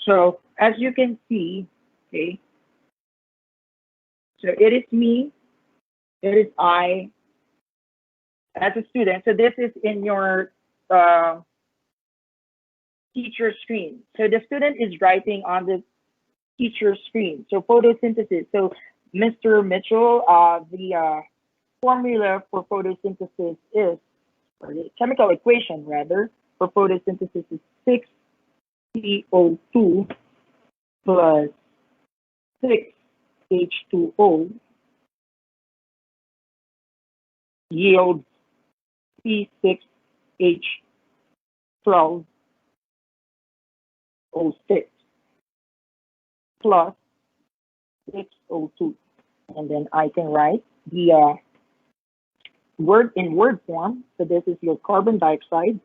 So as you can see, okay, so it is me, it is I as a student. So this is in your teacher screen. So the student is writing on the teacher screen. So photosynthesis. So Mr. Mitchell, the formula for photosynthesis is, or the chemical equation rather, for photosynthesis is 6CO2 plus 6H2O yields C6H12O6 plus 6O2. And then I can write the word in word form. So this is your carbon dioxide.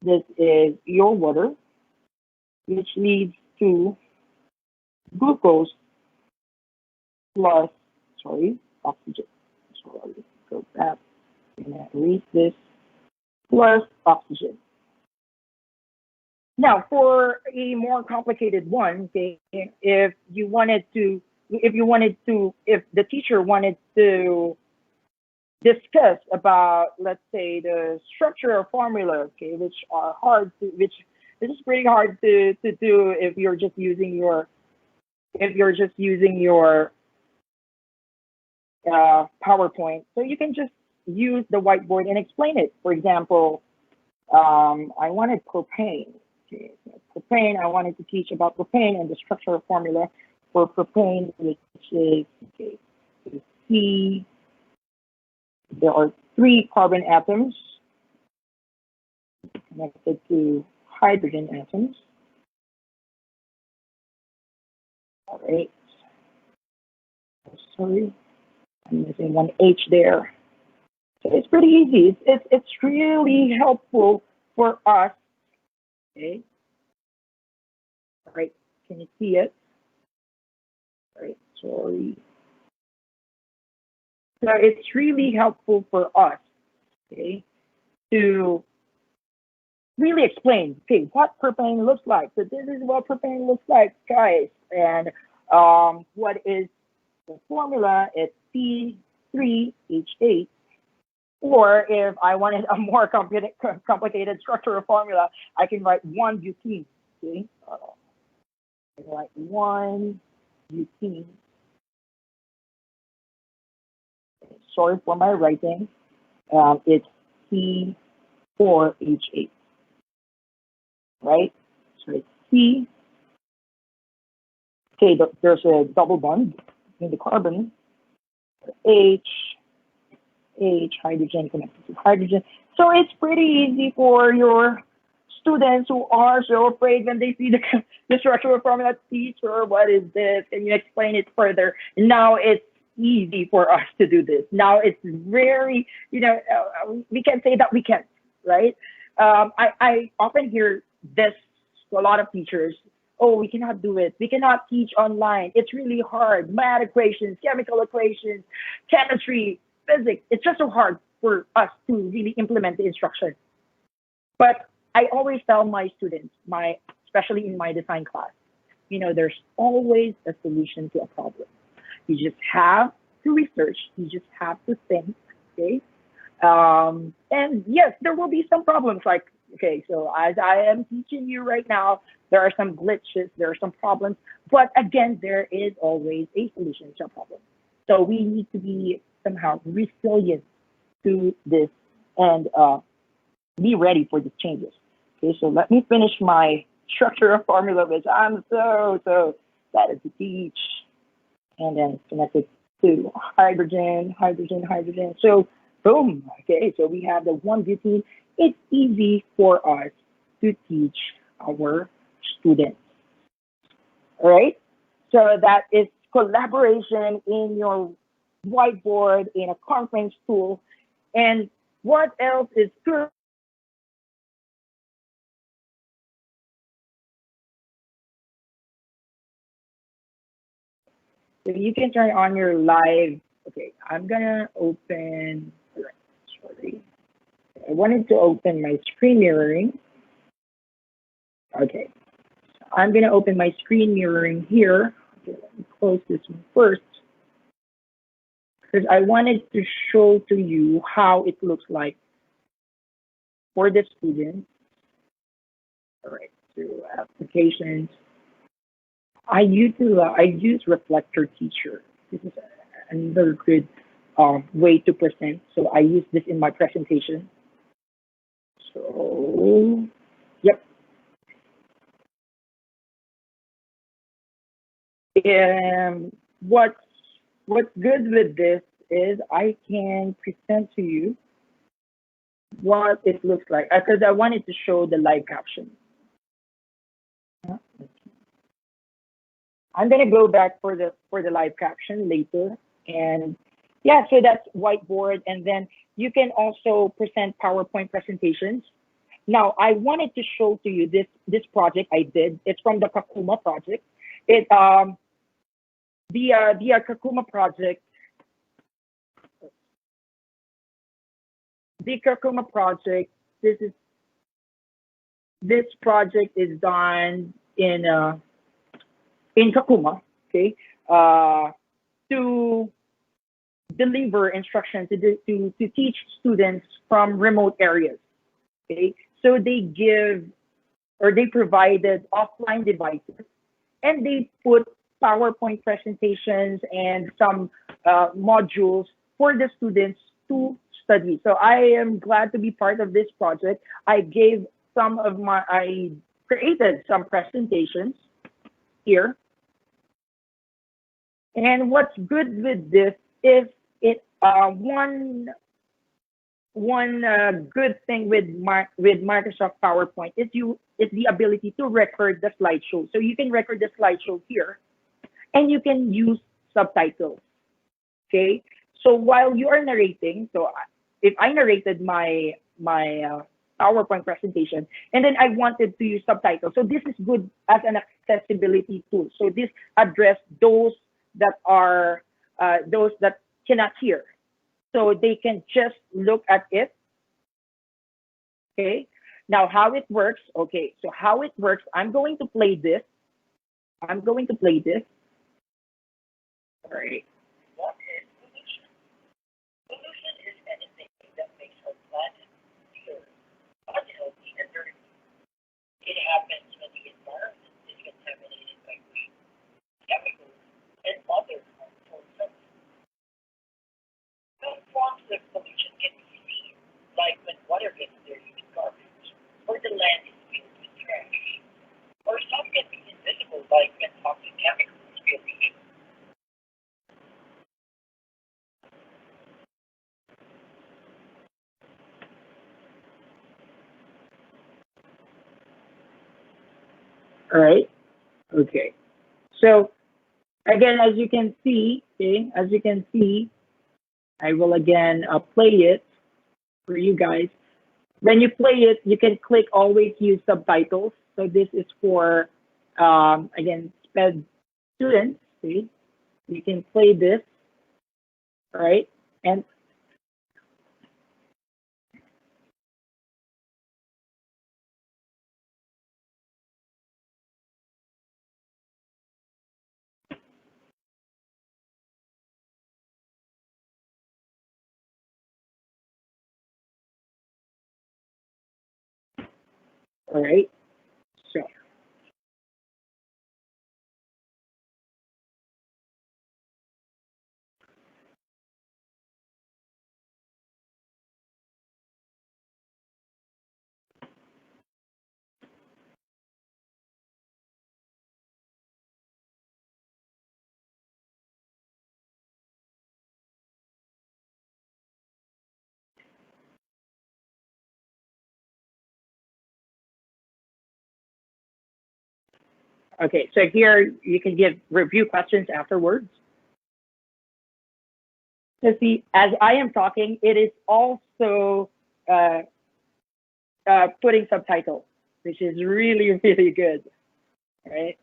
This is your water, which leads to glucose plus, sorry, oxygen. So I'll go back and erase this, plus oxygen. Now, for a more complicated one, okay, if the teacher wanted to discuss about, let's say, the structure of formula, okay, which is pretty hard to do if you're just using your PowerPoint. So you can just use the whiteboard and explain it. For example, I wanted propane. Okay, so propane, I wanted to teach about propane and the structural formula for propane, which is, okay, so C, there are three carbon atoms connected to hydrogen atoms. All right, sorry, I'm missing one H there. So it's pretty easy. It's really helpful for us. Okay, all right, can you see it? All right, sorry. So it's really helpful for us, okay, to really explain, okay, what propane looks like. So this is what propane looks like, guys. And what is the formula? It's C3H8. Or if I wanted a more complicated structural formula, I can write 1-butene. Okay, I can write 1-butene. Sorry for my writing. It's C4H8. Right? So it's C. Okay, there's a double bond in the carbon. H, hydrogen connected to hydrogen. So it's pretty easy for your students who are so afraid when they see the structural formula. Teacher, what is this? Can you explain it further? Now it's easy for us to do this. Now it's very, we can say that we can, right? I often hear this to a lot of teachers. Oh, we cannot do it. We cannot teach online. It's really hard. Math equations, chemical equations, chemistry, physics. It's just so hard for us to really implement the instruction. But I always tell my students, especially in my design class, there's always a solution to a problem. You just have to research. You just have to think. Okay. And yes, there will be some problems like, okay, so as I am teaching you right now, there are some glitches, there are some problems, but again, there is always a solution to a problem. So we need to be somehow resilient to this and be ready for the changes. Okay, so let me finish my structural formula, which I'm so excited to teach. And then it's connected to hydrogen, hydrogen, hydrogen. So boom, okay, so we have the 1-butene. It's easy for us to teach our students. All right, so that is collaboration in your whiteboard, in a conference tool. And what else is good? So you can turn on your live. Okay, I'm gonna open, sorry. I wanted to open my screen mirroring. Okay, so I'm gonna open my screen mirroring here. Okay, let me close this one first because I wanted to show to you how it looks like for the students. All right, so applications. I use Reflector Teacher. This is another good way to present. So I use this in my presentation. So, yep. What's good with this is I can present to you what it looks like because I wanted to show the live caption. I'm gonna go back for the live caption later, and yeah, so that's whiteboard, and then you can also present PowerPoint presentations. Now, I wanted to show to you this project I did. It's from the Kakuma project. It the Kakuma project. The Kakuma project. This project is done in Kakuma, okay, to deliver instruction to teach students from remote areas. Okay, so they provided offline devices and they put PowerPoint presentations and some modules for the students to study. So I am glad to be part of this project. I created some presentations here. And what's good with this is it one good thing with Microsoft PowerPoint is the ability to record the slideshow. So you can record the slideshow here, and you can use subtitles. Okay. So while you are narrating, so if I narrated my PowerPoint presentation, and then I wanted to use subtitles, so this is good as an accessibility tool. So this address those that cannot hear, so they can just look at it. Okay. Now how it works. Okay. So how it works. I'm going to play this. I'm going to play this. All right. What is pollution? Pollution is anything that makes our planet feel unhealthy and dirty. It happens when the environment is contaminated by waste, chemicals, and other harmful substances. Some forms of pollution can be seen, like when water gets dirty with garbage, or the land is filled with trash. Or some can be invisible, like when toxic chemicals fill the air. All right. Okay. So again, as you can see, okay, as you can see, I will again play it for you guys. When you play it, you can click always use subtitles. So this is for again SPED students. See, you can play this, right? And all right. So okay, so here you can give review questions afterwards. So see, as I am talking, it is also uh, putting subtitles, which is really, really good, right?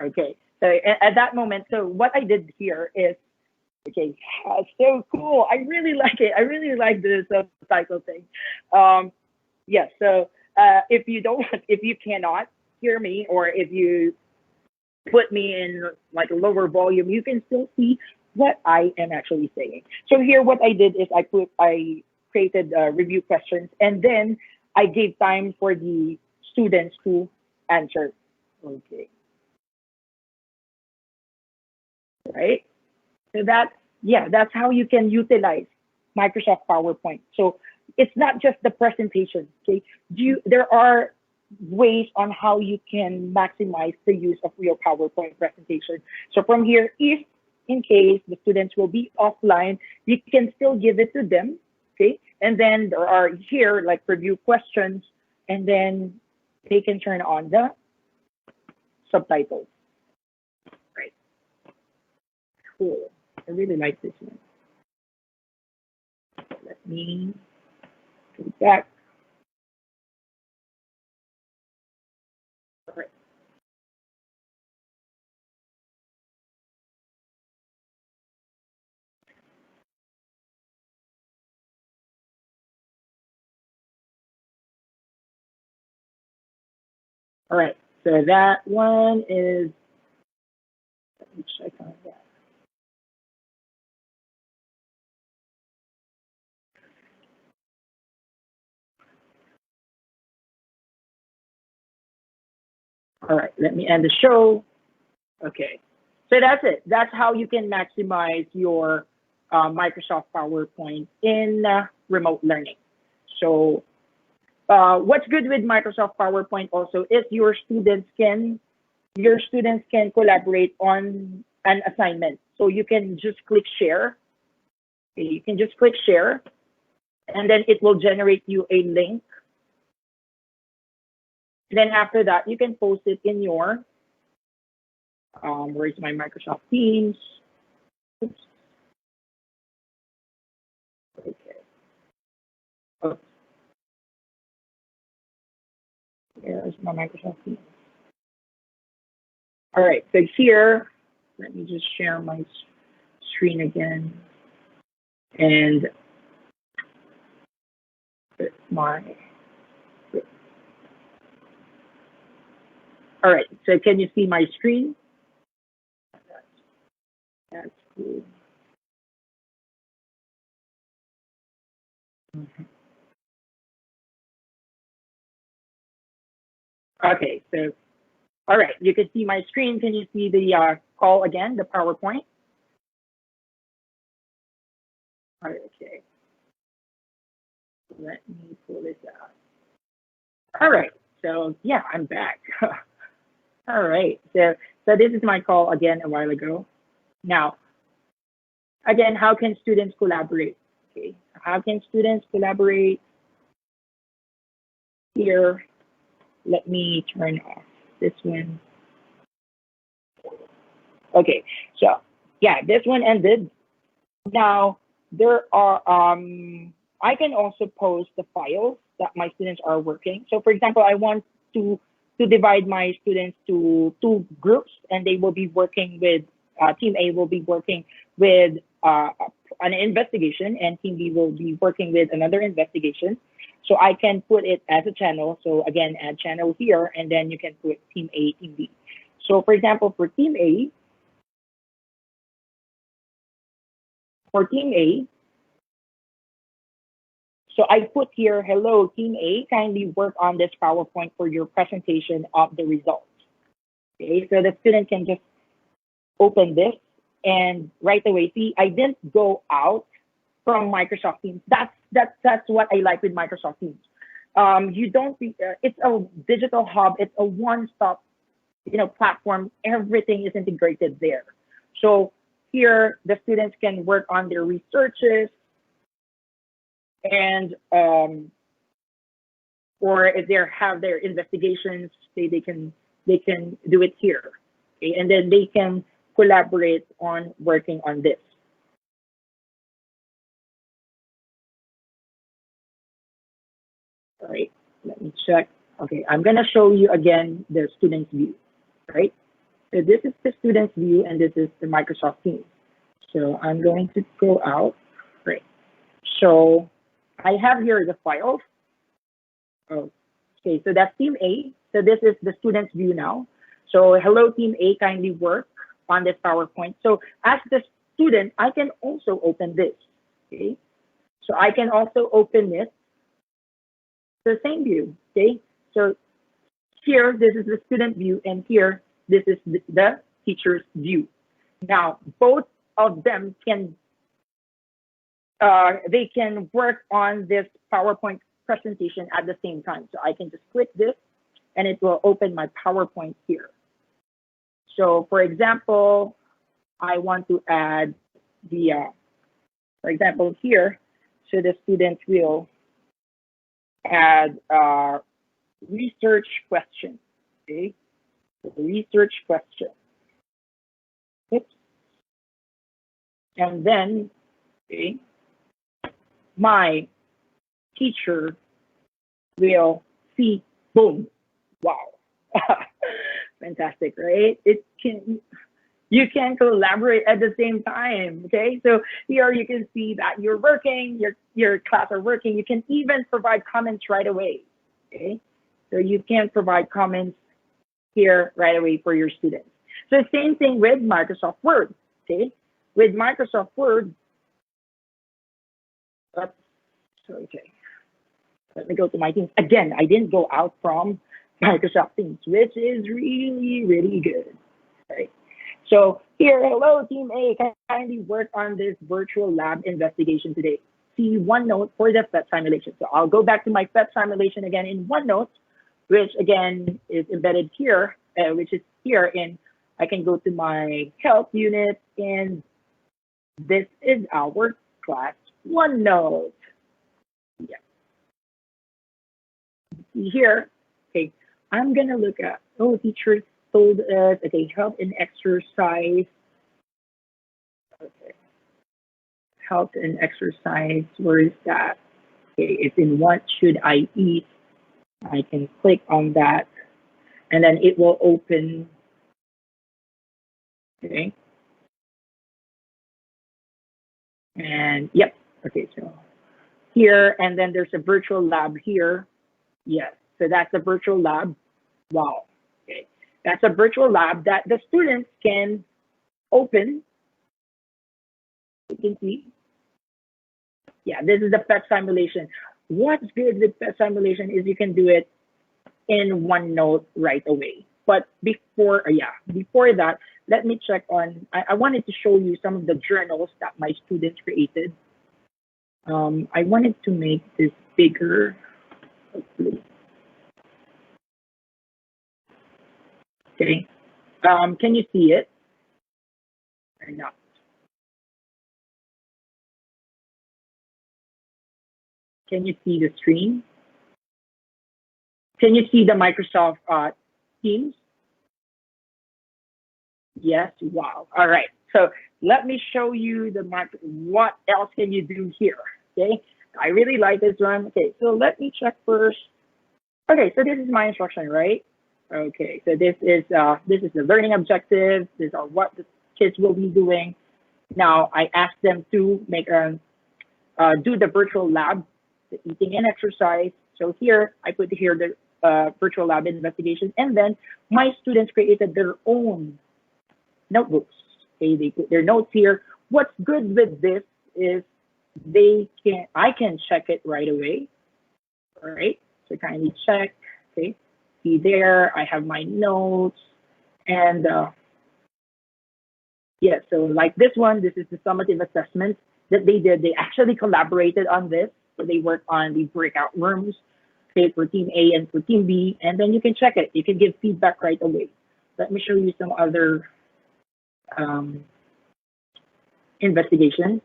Okay, so at that moment, so what I did here is, okay, so cool. I really like it. I really like the subtitle thing. Um, yes, so if you don't, if you cannot hear me, or if you put me in like a lower volume, you can still see what I am actually saying. So here, what I did is I created review questions, and then I gave time for the students to answer. Okay, right? So that, yeah, that's how you can utilize Microsoft PowerPoint. So it's not just the presentation. Okay, there are ways on how you can maximize the use of your PowerPoint presentation. So from here, if in case the students will be offline, you can still give it to them. Okay, and then there are here like review questions, and then they can turn on the subtitles. Right, cool. I really like this one. Let me go back. All right. All right. So that one is, let me check on that. All right. Let me end the show. Okay. So that's it. That's how you can maximize your Microsoft PowerPoint in remote learning. So what's good with Microsoft PowerPoint also is your students can collaborate on an assignment. So you can just click share. Okay, you can just click share, and then it will generate you a link. Then after that, you can post it in your where's my Microsoft Teams? Oops. Okay. Oh, there's my Microsoft Teams. All right, so here, let me just share my screen again. And my, all right, so can you see my screen? That's cool. Okay, so, all right, you can see my screen. Can you see the call again, the PowerPoint? All right, okay. Let me pull this out. All right, so yeah, I'm back. All right, so this is my call again a while ago. Now, again, how can students collaborate? Okay, how can students collaborate? Here, let me turn off this one. Okay, so yeah, this one ended. Now, there are, I can also post the files that my students are working. So for example, I want to divide my students to two groups, and they will be working with, team A will be working with an investigation, and team B will be working with another investigation. So I can put it as a channel. So again, add channel here, and then you can put team A, team B. So for example, for team A, so I put here, hello, team A, kindly work on this PowerPoint for your presentation of the results. Okay, so the student can just open this and right away, see, I didn't go out from Microsoft Teams. That's what I like with Microsoft Teams. You don't, it's a digital hub, it's a one-stop, platform. Everything is integrated there. So here, the students can work on their researches, and or if they have their investigations, they can do it here, okay? And then they can collaborate on working on this. All right, let me check. Okay, I'm gonna show you again the student's view, right? So this is the student's view, and this is the Microsoft Teams. So I'm going to go out, right? So I have here the files. Okay, so that's team A. So this is the student's view now. So hello, team A, kindly work on this PowerPoint. So as the student, I can also open this, okay? So I can also open it, the same view, okay? So here, this is the student view, and here, this is the teacher's view. Now, both of them can, they can work on this PowerPoint presentation at the same time. So I can just click this, and it will open my PowerPoint here. So for example, I want to add the, for example, here, so the students will add research question, okay? Research question. Oops. And then, okay, my teacher will see, boom, wow. Fantastic, right? You can collaborate at the same time, okay? So here you can see that you're working, your class are working. You can even provide comments right away, okay? So you can provide comments here right away for your students. So same thing with Microsoft Word, okay? With Microsoft Word, okay, let me go to my Teams. Again, I didn't go out from Microsoft Teams, which is really, really good, right? So here, hello, Team A, kindly work on this virtual lab investigation today. See OneNote for the PhET simulation. So I'll go back to my PhET simulation again in OneNote, which again is embedded here, which is here in, I can go to my health unit, and this is our class OneNote. Yeah. See here, okay, I'm gonna look at, oh, teachers told us, okay, health and exercise. Okay, health and exercise, where is that? Okay, it's in what should I eat? I can click on that, and then it will open, okay, and yep, okay, so here, and then there's a virtual lab here. Yes, so that's a virtual lab. Wow, okay, that's a virtual lab that the students can open. You can see, yeah, this is the PhET simulation. What's good with PhET simulation is you can do it in OneNote right away. But before that, let me check on, I wanted to show you some of the journals that my students created. I wanted to make this bigger, hopefully. Okay. Can you see it or not? Can you see the screen? Can you see the Microsoft Teams? Yes, wow. All right. So let me show you what else can you do here, okay? I really like this one. Okay, so let me check first. Okay, so this is my instruction, right? Okay, so this is the learning objectives. These are what the kids will be doing. Now I asked them to make do the virtual lab, the eating and exercise. So here I put here the virtual lab investigation, and then my students created their own notebooks. Okay, they put their notes here. What's good with this is I can check it right away. All right, so kindly check. Okay, see there, I have my notes, and yeah, so like this one, this is the summative assessment that they did. They actually collaborated on this. So they worked on the breakout rooms, okay, for team A and for team B, and then you can check it. You can give feedback right away. Let me show you some other investigations.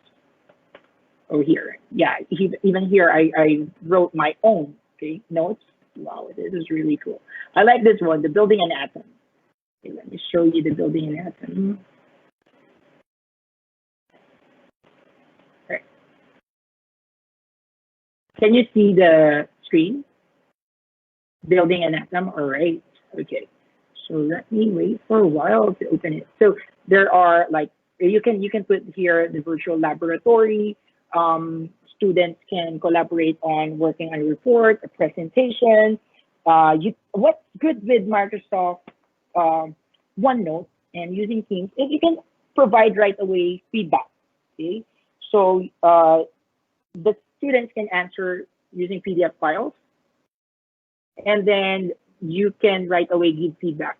Oh, here, yeah, even here, I wrote my own, okay, notes. Wow, this is really cool. I like this one, the building an atom. Okay, let me show you the building an atom. Right. Can you see the screen? Building an atom, all right, okay. So let me wait for a while to open it. So there are like, you can put here the virtual laboratory. Students can collaborate on working on a report, a presentation. What's good with Microsoft OneNote and using Teams is you can provide right away feedback. Okay, so the students can answer using PDF files, and then you can right away give feedback.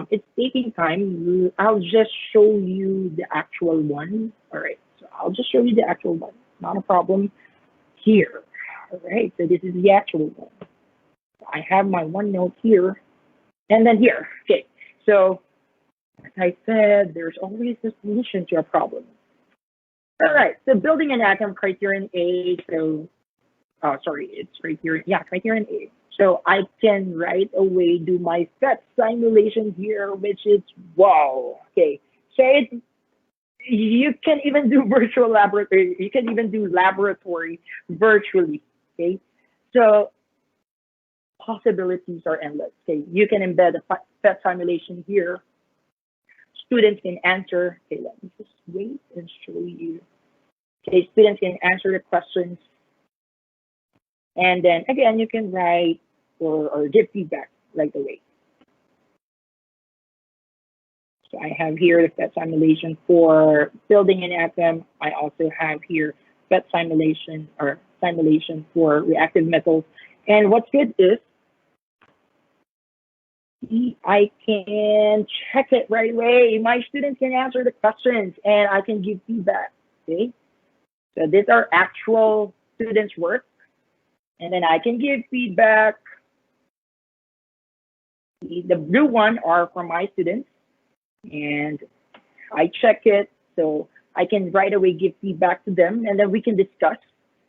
It's taking time. I'll just show you the actual one. All right, so I'll just show you the actual one. Not a problem here. All right, so this is the actual one. I have my OneNote here, and then here. Okay, so as I said, there's always a solution to a problem. All right, so building an atom, criterion A. So, sorry, it's criterion. Yeah, criterion A. So I can right away do my PhET simulation here, which is wow. Okay, so you can even do virtual laboratory. You can even do laboratory virtually. Okay, so possibilities are endless. Okay, you can embed a PhET simulation here. Students can answer. Okay, let me just wait and show you. Okay, students can answer the questions, and then again you can write or give feedback right away. So I have here the PhET simulation for building an atom. I also have here PhET simulation or simulation for reactive metals. And what's good is See, I can check it right away. My students can answer the questions and I can give feedback. Okay, so these are actual students' work, and then I can give feedback. The blue one are for my students, and I check it so I can right away give feedback to them, and then we can discuss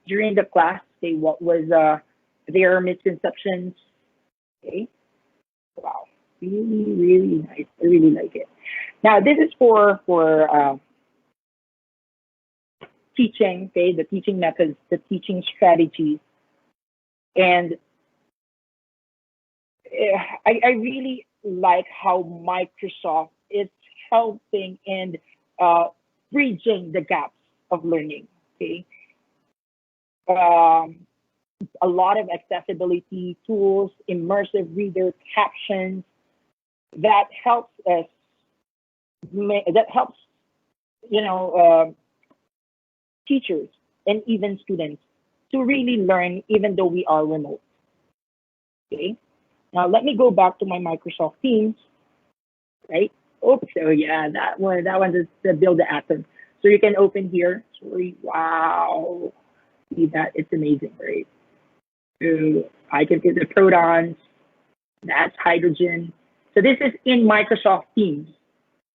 during the class. Say what was their misconceptions. Okay, wow, really really nice. I really like it. Now this is for teaching. Okay, the teaching methods, the teaching strategies, and I really like how Microsoft is helping in uh, bridging the gaps of learning. Okay, um, a lot of accessibility tools, immersive reader captions that helps us. That helps teachers and even students to really learn, even though we are remote. Okay. Now let me go back to my Microsoft Teams, right? Oops, so yeah, that one is the build the atom. So you can open here. Sorry, wow, see that? It's amazing, right? So I can see the protons, that's hydrogen. So this is in Microsoft Teams.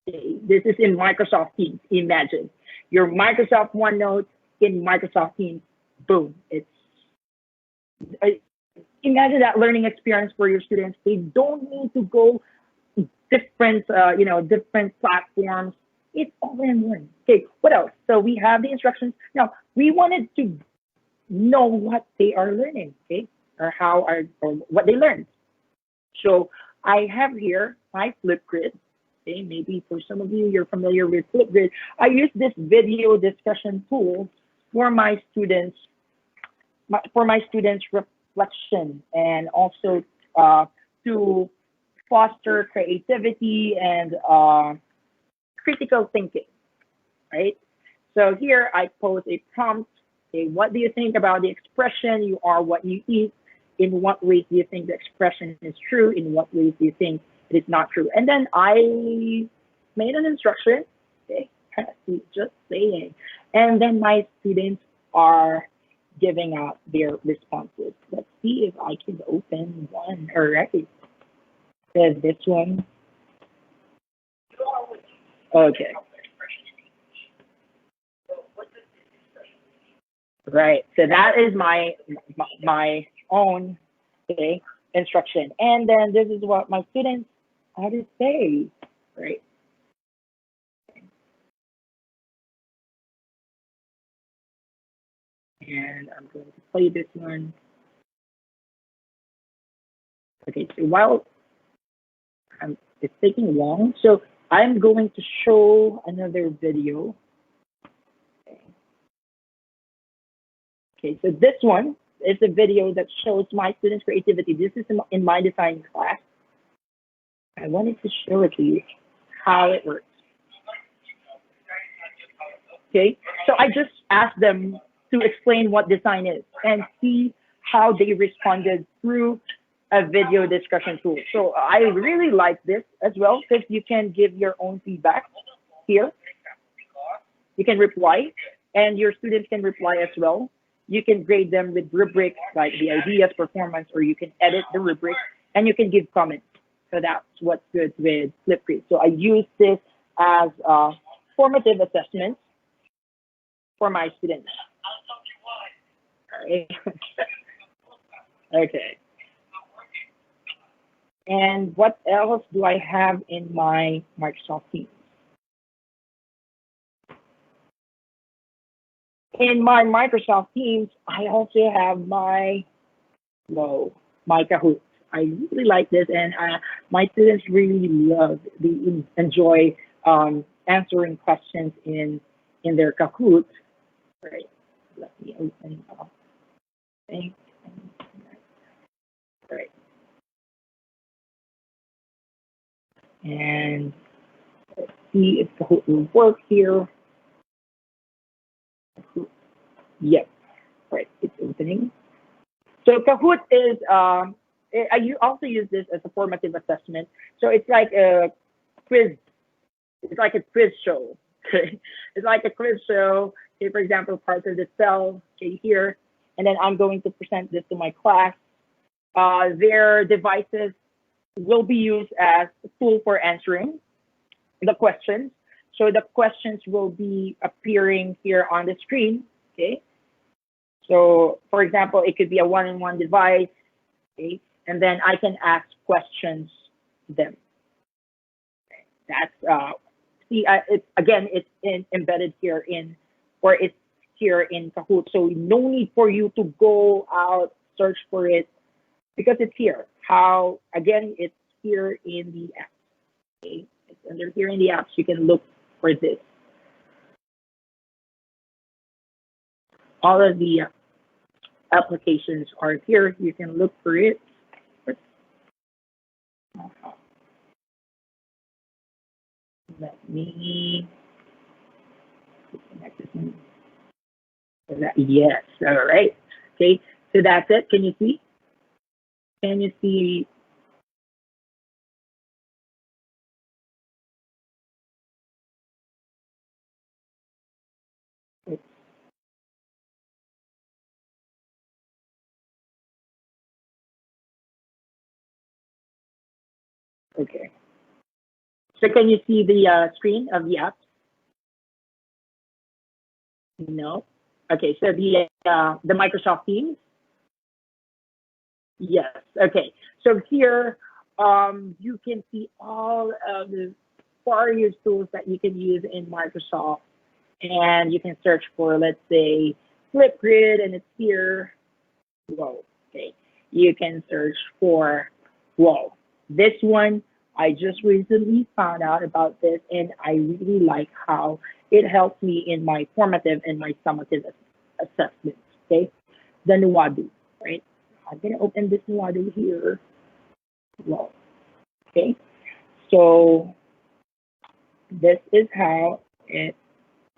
Okay? This is in Microsoft Teams. Imagine your Microsoft OneNote in Microsoft Teams. Boom! It's uh, imagine that learning experience for your students. They don't need to go different, different platforms. It's all in one. Okay, what else? So we have the instructions. Now, we wanted to know what they are learning, okay, or what they learned. So I have here my Flipgrid. Okay, maybe for some of you, you're familiar with Flipgrid. I use this video discussion tool for my students, reflection, and also to foster creativity and critical thinking, right? So here I pose a prompt. Okay, what do you think about the expression "you are what you eat"? In what ways do you think the expression is true? In what ways do you think it is not true? And then I made an instruction. Okay, just saying. And then my students are giving out their responses. Let's see if I can open one. All right. There's this one. Okay. Right. So that is my own, okay, instruction. And then this is what my students had to say. Right. And I'm going to play this one. Okay. So while it's taking long, so I'm going to show another video. Okay. So this one is a video that shows my students' creativity. This is in my design class. I wanted to show it to you how it works. Okay, so I just asked them to explain what design is and see how they responded through a video discussion tool. So I really like this as well because you can give your own feedback here. You can reply, and your students can reply as well. You can grade them with rubrics like the ideas, performance, or you can edit the rubric and you can give comments. So that's what's good with Flipgrid. So I use this as formative assessment for my students. Right. Okay. And what else do I have in my Microsoft Teams? In my Microsoft Teams, I also have my Kahoot. I really like this, and my students really enjoy answering questions in their Kahoot. Right. Let me open up. Thank Right. And let's see if Kahoot will work here. Yep. Right. It's opening. So Kahoot is I also use this as a formative assessment. So it's like a quiz. It's like a quiz show. Okay, it's like a quiz show. Say for example, parts of the cell. Okay, here, and then I'm going to present this to my class. Their devices will be used as a tool for answering the questions. So the questions will be appearing here on the screen. Okay. So for example, it could be a one-on-one device. Okay. And then I can ask questions to them. Okay. That's see, it's again, it's embedded here in, or it's here in Kahoot. So no need for you to go out search for it because it's here. How again, it's here in the app. Okay. It's under here in the apps. You can look for this. All of the applications are here. You can look for it. Let me connect this one. Yes, all right. Okay, so that's it. Can you see? Can you see? Okay. So can you see the screen of the app? No. Okay. So the Microsoft Teams. Yes. Okay. So here, you can see all of the various tools that you can use in Microsoft, and you can search for, let's say, Flipgrid, and it's here. Whoa. Okay. You can search for, whoa. This one, I just recently found out about this, and I really like how it helps me in my formative and my summative assessments. Okay. The NUADU, right? I'm gonna open this NUADU here. Whoa. Okay. So this is how it.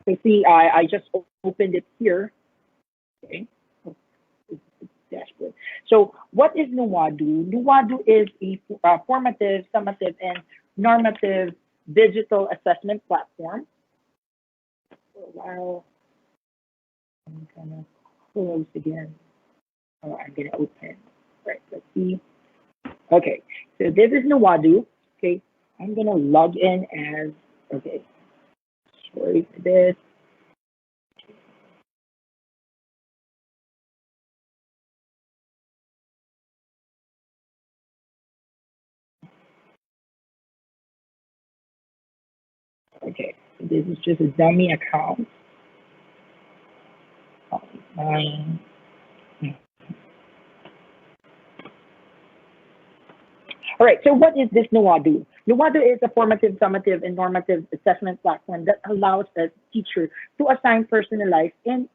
So see, I just opened it here. Okay. Dashboard. So what is NUADU? NUADU is a formative, summative, and normative digital assessment platform. For a while, I'm gonna close again. Oh, I'm gonna open. Right, let's see. Okay, so this is NUADU. Okay, I'm gonna log in as, okay, sorry for this. Okay, so this is just a dummy account. Mine. All right, so what is this NUADU? NUADU is a formative, summative, and normative assessment platform that allows a teacher to assign personalized and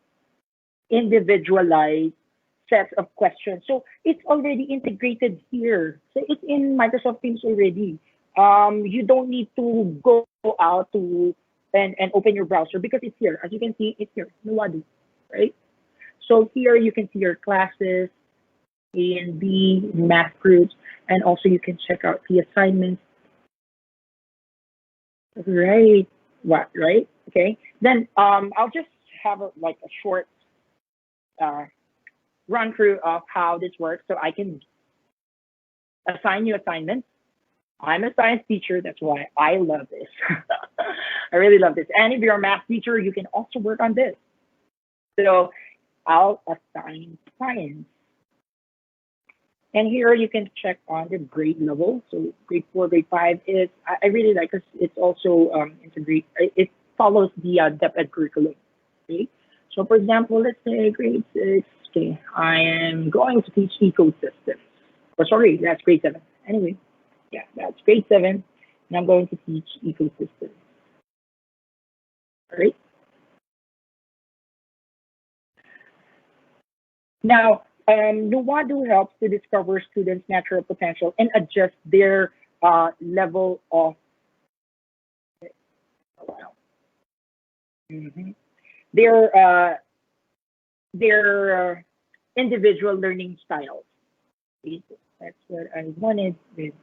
individualized sets of questions. So it's already integrated here. So it's in Microsoft Teams already. You don't need to go out to and open your browser because it's here. As you can see, it's here, NUADU, right? So here you can see your classes, A and B, math groups, and also you can check out the assignments. Right. What? Right. Okay. Then I'll just have like a short uh, run through of how this works, so I can assign you assignments. I'm a science teacher, that's why I love this. I really love this. And if you're a math teacher, you can also work on this. So I'll assign science. And here you can check on the grade level. So grade 4, grade 5 is, I really like because it's also integrate, it follows the DepEd curriculum. Okay. So for example, let's say grade 6, okay, I am going to teach ecosystems. Oh, sorry, that's grade 7. Anyway, yeah, that's grade 7, and I'm going to teach ecosystems. All right. Now, NUADU helps to discover students' natural potential and adjust their level of mhm, their uh, their individual learning styles. That's what I wanted with.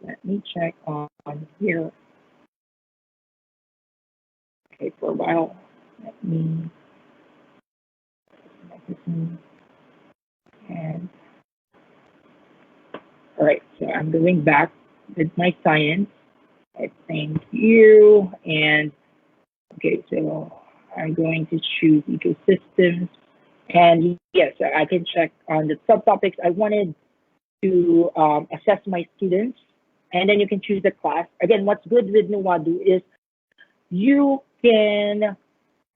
Let me check on here. Okay, for a while. Let me and all right, so I'm going back with my science. Thank you. And okay, so I'm going to choose ecosystems. And yes, I can check on the subtopics. I wanted to assess my students, and then you can choose the class. Again, what's good with NUADU is you can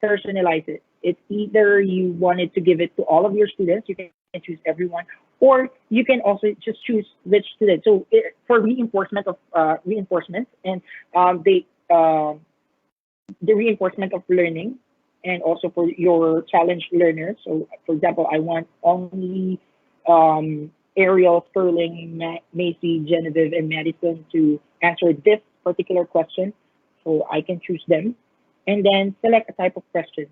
personalize it. It's either you wanted to give it to all of your students, you can choose everyone, or you can also just choose which student. So for reinforcement of reinforcement and they the reinforcement of learning, and also for your challenged learners. So, for example, I want only Ariel, Sterling, Macy, Genevieve, and Madison to answer this particular question. So I can choose them and then select a type of question.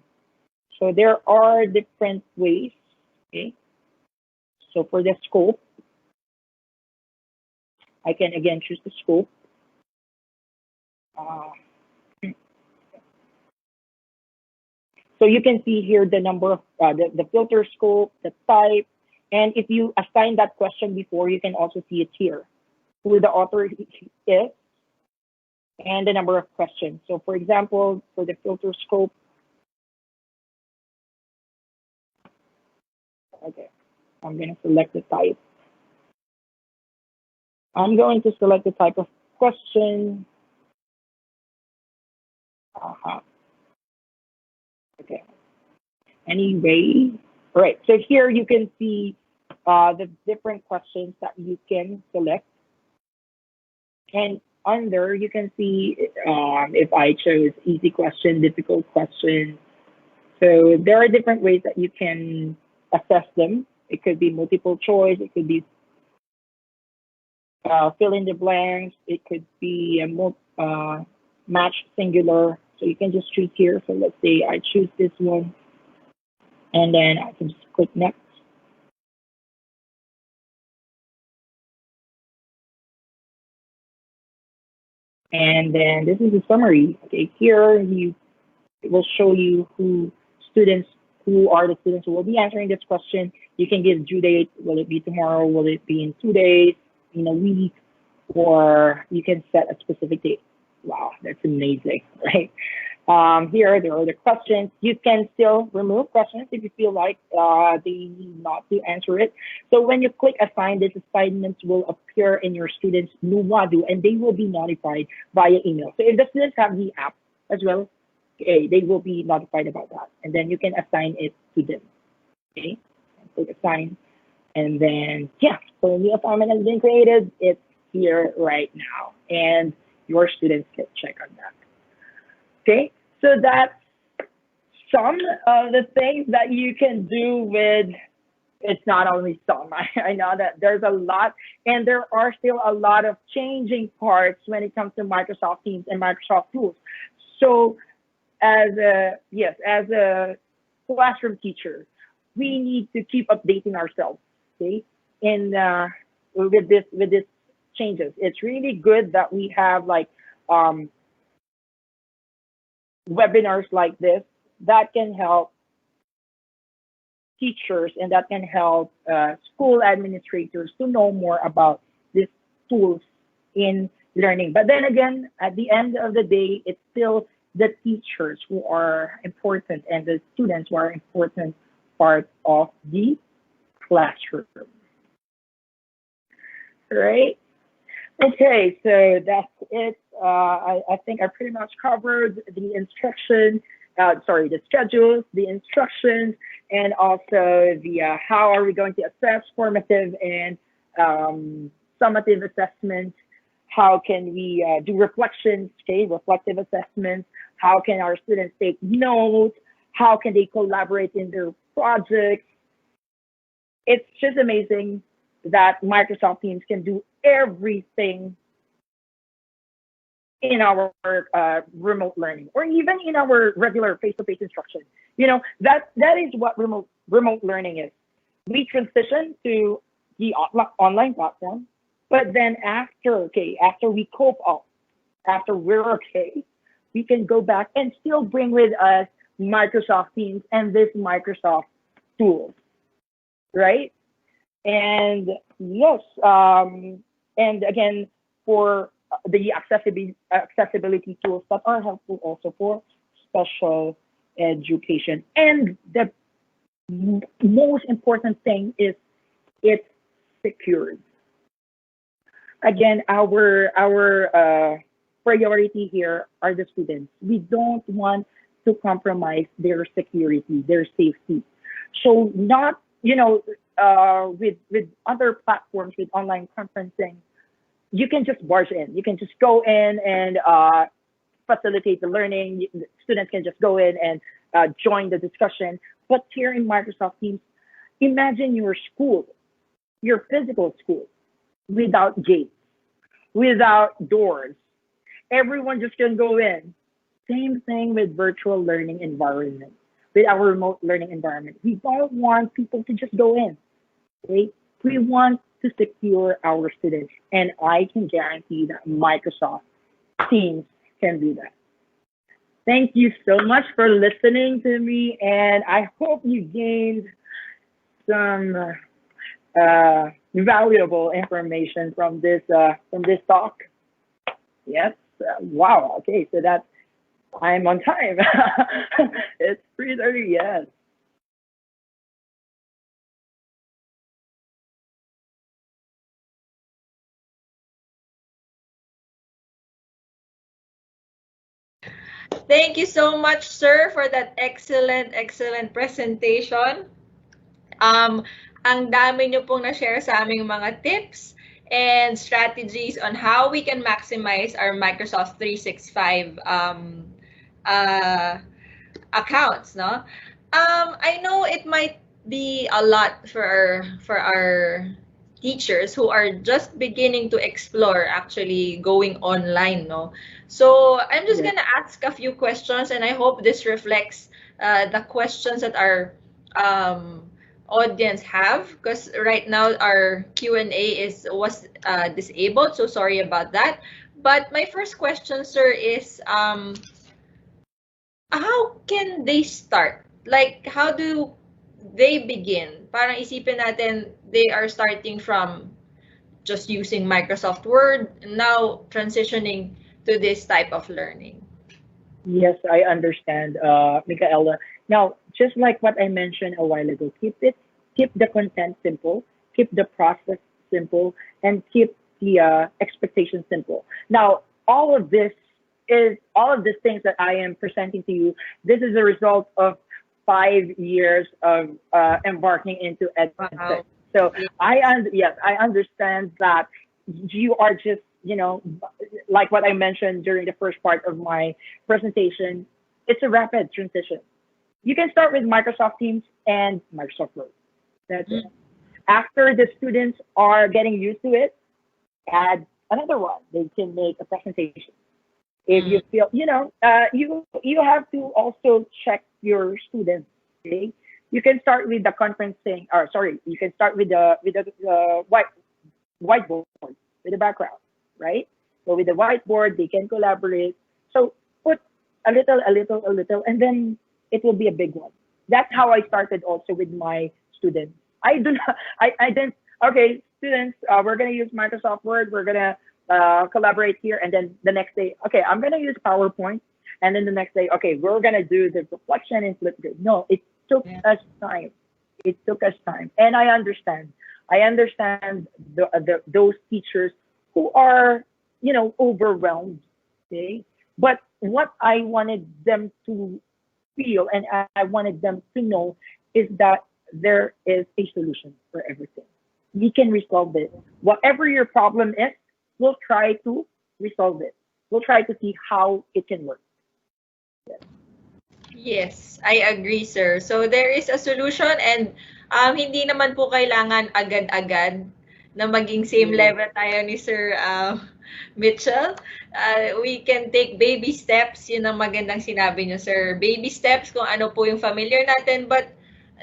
So there are different ways. Okay. So for the scope, I can again choose the scope. Uh, So you can see here the number of the filter scope, the type, and if you assign that question before, you can also see it here, who the author is, and the number of questions. So for example, for the filter scope, okay, I'm going to select the type. I'm going to select the type of question. Okay. Anyway, all right. So here you can see the different questions that you can select. And under, you can see if I chose easy question, difficult question. So there are different ways that you can assess them. It could be multiple choice. It could be fill in the blanks. It could be match singular. So you can just choose here. So let's say I choose this one, and then I can just click next. And then this is the summary. Okay, here it will show you who are the students who will be answering this question. You can give due date. Will it be tomorrow? Will it be in 2 days, in a week? Or you can set a specific date. Wow, that's amazing, right? Here, there are the questions. You can still remove questions if you feel like they need not to answer it. So when you click assign, these assignments will appear in your students' NUADU, and they will be notified via email. So if the students have the app as well, okay, they will be notified about that. And then you can assign it to them. Okay, click assign. And then, yeah, so the assignment has been created. It's here right now. And your students can check on that. Okay, so that's some of the things that you can do with, it's not only some. I know that there's a lot, and there are still a lot of changing parts when it comes to Microsoft Teams and Microsoft tools. So as a classroom teacher, we need to keep updating ourselves, okay? In with this changes. It's really good that we have like webinars like this that can help teachers and that can help school administrators to know more about these tools in learning. But then again, at the end of the day, it's still the teachers who are important and the students who are important part of the classroom. Right? Okay, so that's it. I think I pretty much covered the the schedules, the instructions, and also the how are we going to assess formative and summative assessments. How can we do reflections, okay, reflective assessments? How can our students take notes? How can they collaborate in their projects? It's just amazing that Microsoft Teams can do everything in our remote learning, or even in our regular face-to-face instruction. You know, that is what remote learning is. We transition to the online platform. But then after we cope up, after we're okay, we can go back and still bring with us Microsoft Teams and this Microsoft tools, right? And yes, and again, for the accessibility tools that are helpful also for special education. And the most important thing is it's secured. Again, our priority here are the students. We don't want to compromise their security, their safety. So not, with other platforms, with online conferencing, you can just barge in. You can just go in and facilitate the learning. Students can just go in and join the discussion. But here in Microsoft Teams, imagine your school, your physical school, without gates, without doors. Everyone just can go in. Same thing with virtual learning environment, with our remote learning environment. We don't want people to just go in. Okay? We want to secure our students, and I can guarantee that Microsoft Teams can do that. Thank you so much for listening to me, and I hope you gained some valuable information from this talk. Yes. Wow. Okay. So that's I'm on time. It's 3:30. Yes. Thank you so much, sir, for that excellent presentation. Um, ang dami nyo pong na-share sa aming mga tips and strategies on how we can maximize our Microsoft 365 uh, accounts, no? I know it might be a lot for our teachers who are just beginning to explore actually going online, no? So I'm just Yes. gonna ask a few questions, and I hope this reflects the questions that our audience have, because right now our Q&A was disabled, so sorry about that. But my first question, sir, is how can they start? Like, how do they begin? Parang isipin natin, they are starting from just using Microsoft Word, now transitioning to this type of learning. Yes, I understand, Michaela. Now, just like what I mentioned a while ago, keep the content simple, keep the process simple, and keep the expectation simple. Now, all of these things that I am presenting to you. This is a result of 5 years of embarking into EdTech. Wow. So yes, I understand that you are just, like what I mentioned during the first part of my presentation, it's a rapid transition. You can start with Microsoft Teams and Microsoft Word. That's it. After the students are getting used to it, add another one. They can make a presentation. If you feel, you have to also check your students. Okay, you can start with the conferencing, or sorry, you can start with the whiteboard with the background, right? So with the whiteboard, they can collaborate. So put a little, and then it will be a big one. That's how I started also with my students. I do not, I didn't, okay, students, we're going to use Microsoft Word. We're going to collaborate here. And then the next day, okay, I'm going to use PowerPoint. And then the next day, okay, we're going to do the reflection in Flipgrid. No, it took us time. It took us time. And I understand. I understand those teachers who are, overwhelmed. Okay. But what I wanted them to feel and I wanted them to know is that there is a solution for everything. We can resolve it. Whatever your problem is, we'll try to resolve it. We'll try to see how it can work. Yes. Yes, I agree, sir. So there is a solution, and hindi naman po kailangan agad-agad na maging same level tayo ni Sir Mitchell. We can take baby steps. Yun ang magandang sinabi niyo, sir. Baby steps kung ano po yung familiar natin, but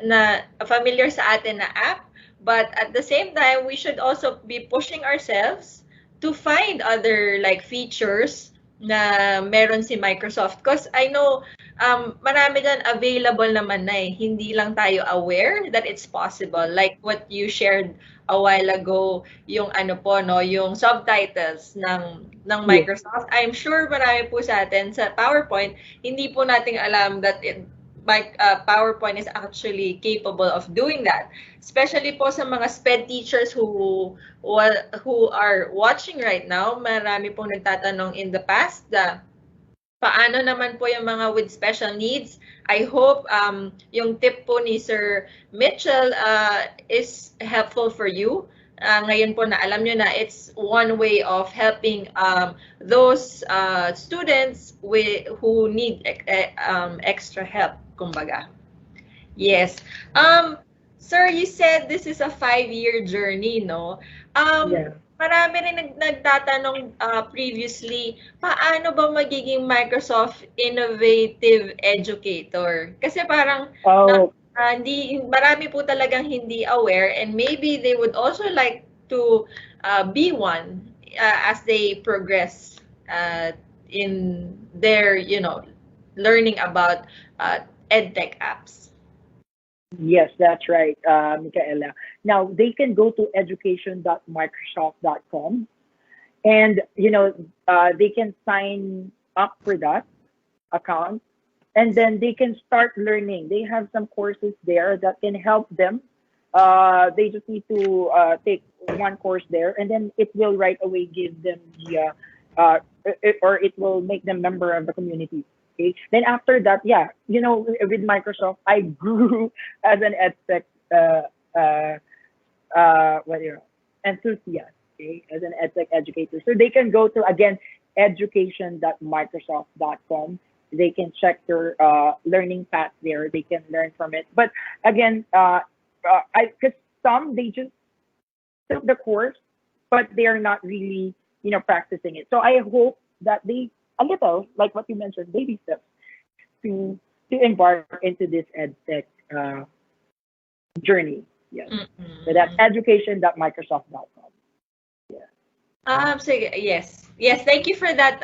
na familiar sa atin na app. But at the same time, we should also be pushing ourselves to find other like features na meron si Microsoft. Because I know marami dyan available naman na eh. Hindi lang tayo aware that it's possible. Like what you shared a while ago, yung ano po, no, yung subtitles ng Yes. Microsoft. I'm sure marami po sa atin sa PowerPoint, hindi po nating alam that PowerPoint is actually capable of doing that. Especially po sa mga SPED teachers who are watching right now, marami pong nagtatanong in the past na paano naman po yung mga with special needs. I hope yung tip po ni Sir Mitchell is helpful for you. Ngayon po na alam nyo na it's one way of helping those students who need extra help, kumbaga. Yes. Sir, you said this is a 5-year journey, no? Yeah. Marami rin nagtatanong previously, paano ba magiging Microsoft Innovative Educator? Kasi parang Oh, marami po talagang hindi aware and maybe they would also like to be one as they progress in their, learning about edtech apps. yes, that's right, Michaela. Now they can go to education.microsoft.com, and they can sign up for that account, and then they can start learning. They have some courses there that can help them. They just need to take one course there, and then it will right away give them or it will make them member of the community. Okay. Then after that, yeah, with Microsoft, I grew as an edtech uh, what enthusiast, okay, as an edtech educator. So they can go to again education.microsoft.com. They can check their learning path there. They can learn from it. But again, I because some they just took the course, but they are not really practicing it. So I hope that they a little like what you mentioned, baby steps to embark into this edtech journey. Yes. So that's Mm-mm. education.microsoft.com. Yeah. Sige, yes. Yes, thank you for that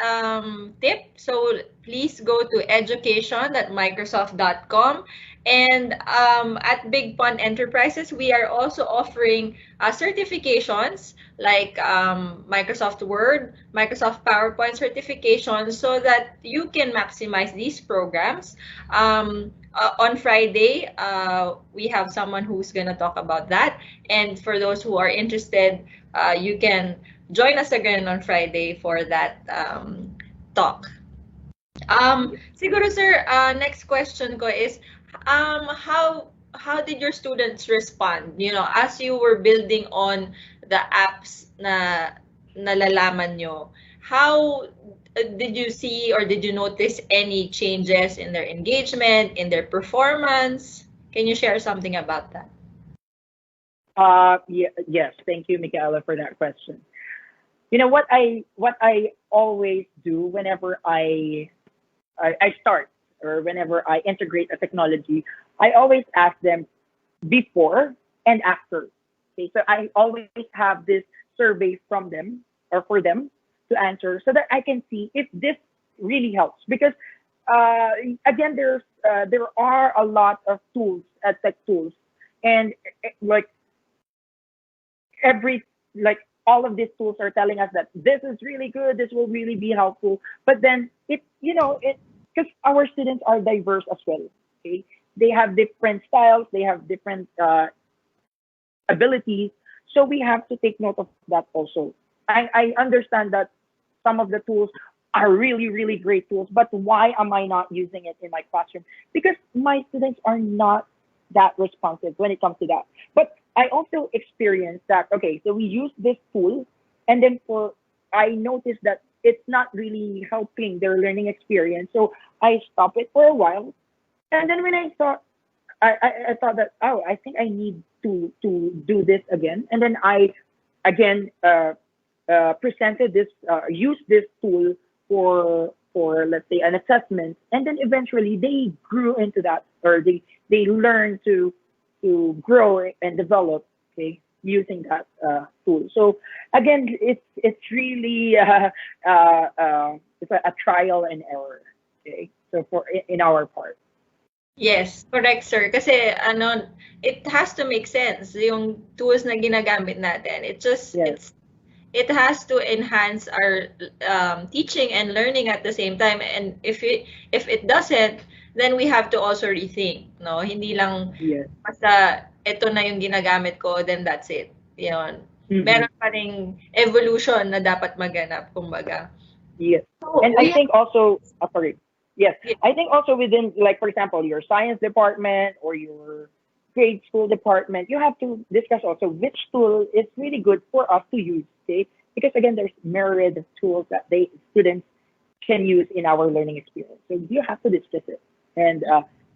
tip. So please go to education.microsoft.com. And at Big Pond Enterprises, we are also offering certifications like Microsoft Word, Microsoft PowerPoint certifications so that you can maximize these programs. On Friday, we have someone who's going to talk about that. And for those who are interested, you can join us again on Friday for that talk. Siguro sir, next question ko is, how did your students respond? As you were building on the apps na nalalaman nyo, how did you see or did you notice any changes in their engagement, in their performance? Can you share something about that? Yeah, yes. Thank you, Michaela, for that question. What I always do whenever I start or whenever I integrate a technology, I always ask them before and after. Okay, so I always have this survey from them or for them to answer so that I can see if this really helps. Because uh, again, there are a lot of tools, tech tools, and like every like all of these tools are telling us that this is really good, this will really be helpful. But then it because our students are diverse as well. Okay, they have different styles, they have different abilities. So we have to take note of that also. I understand that some of the tools are really, really great tools, but why am I not using it in my classroom? Because my students are not that responsive when it comes to that. But I also experienced that, okay, so we use this tool, and then I noticed that it's not really helping their learning experience. So I stop it for a while. And then when I saw I thought that, oh, I think I need to do this again, and then I again presented this used this tool for let's say an assessment, and then eventually they grew into that, or they learned to grow and develop. okay, using that tool. So again, it's really it's a trial and error, okay. So for in our part. Yes, correct, sir. Kasi ano, it has to make sense yung tools na ginagamit natin. Yes. It has to enhance our teaching and learning at the same time. And if it doesn't, then we have to also rethink, no? Hindi lang Yes. basta ito na yung ginagamit ko, then that's it. Yun. Mm-hmm. Meron pa ring evolution na dapat maganap, kumbaga. Yes. So And I we have, think also, sorry. Yes. yeah, I think also within, like, for example, your science department or your grade school department, you have to discuss also which tool is really good for us to use, okay? Because again, there's myriad tools that they students can use in our learning experience. So you have to discuss it and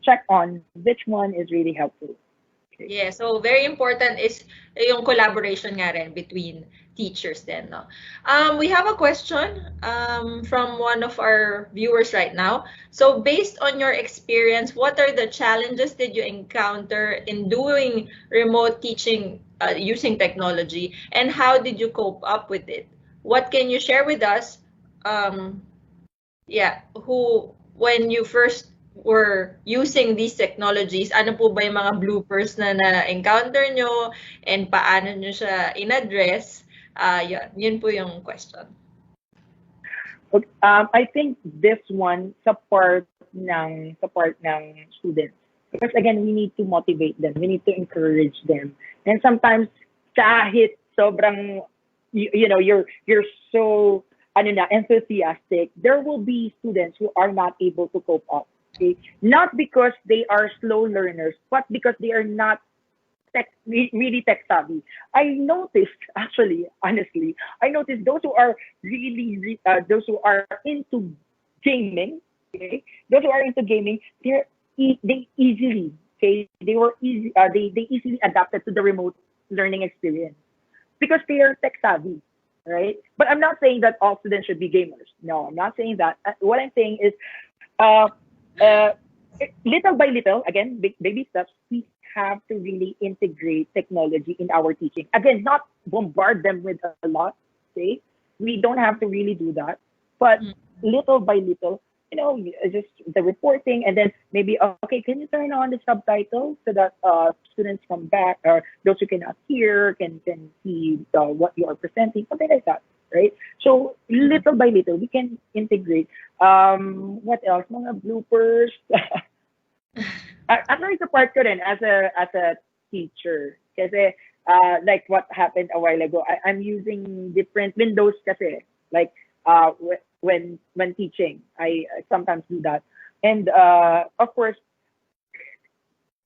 check on which one is really helpful. Okay. yeah, so very important is yung collaboration nga rin between teachers then, no? We have a question from one of our viewers right now. So based on your experience, what are the challenges that you encounter in doing remote teaching using technology, and how did you cope up with it? What can you share with us? Um, yeah, when you first were using these technologies, ano po ba yung mga bloopers na na-encounter nyo and paano nyo siya in-address? Yun po yung question. Okay, I think this one sa part ng students. Because again, we need to motivate them. We need to encourage them. And sometimes kahit sobrang you know you're so enthusiastic, there will be students who are not able to cope up. Okay? Not because they are slow learners, but because they are not really tech savvy. I noticed, actually, honestly, I noticed those who are those who are into gaming, okay, those who are into gaming, they easily, okay, they were easy, they easily adapted to the remote learning experience because they are tech savvy, right? But I'm not saying that all students should be gamers. No, I'm not saying that. What I'm saying is, uh, uh, little by little, again, baby steps, we have to really integrate technology in our teaching. Again, not bombard them with a lot, okay? We don't have to really do that. But little by little, just the reporting, and then maybe, okay, can you turn on the subtitles so that students come back, or those who cannot hear can see what you are presenting, something like that, right? So little by little, we can integrate. What else? Mga bloopers. Actually, support ko rin as a teacher. Kasi, like what happened a while ago, I'm using different windows kasi. Like, when teaching, I sometimes do that. And, of course,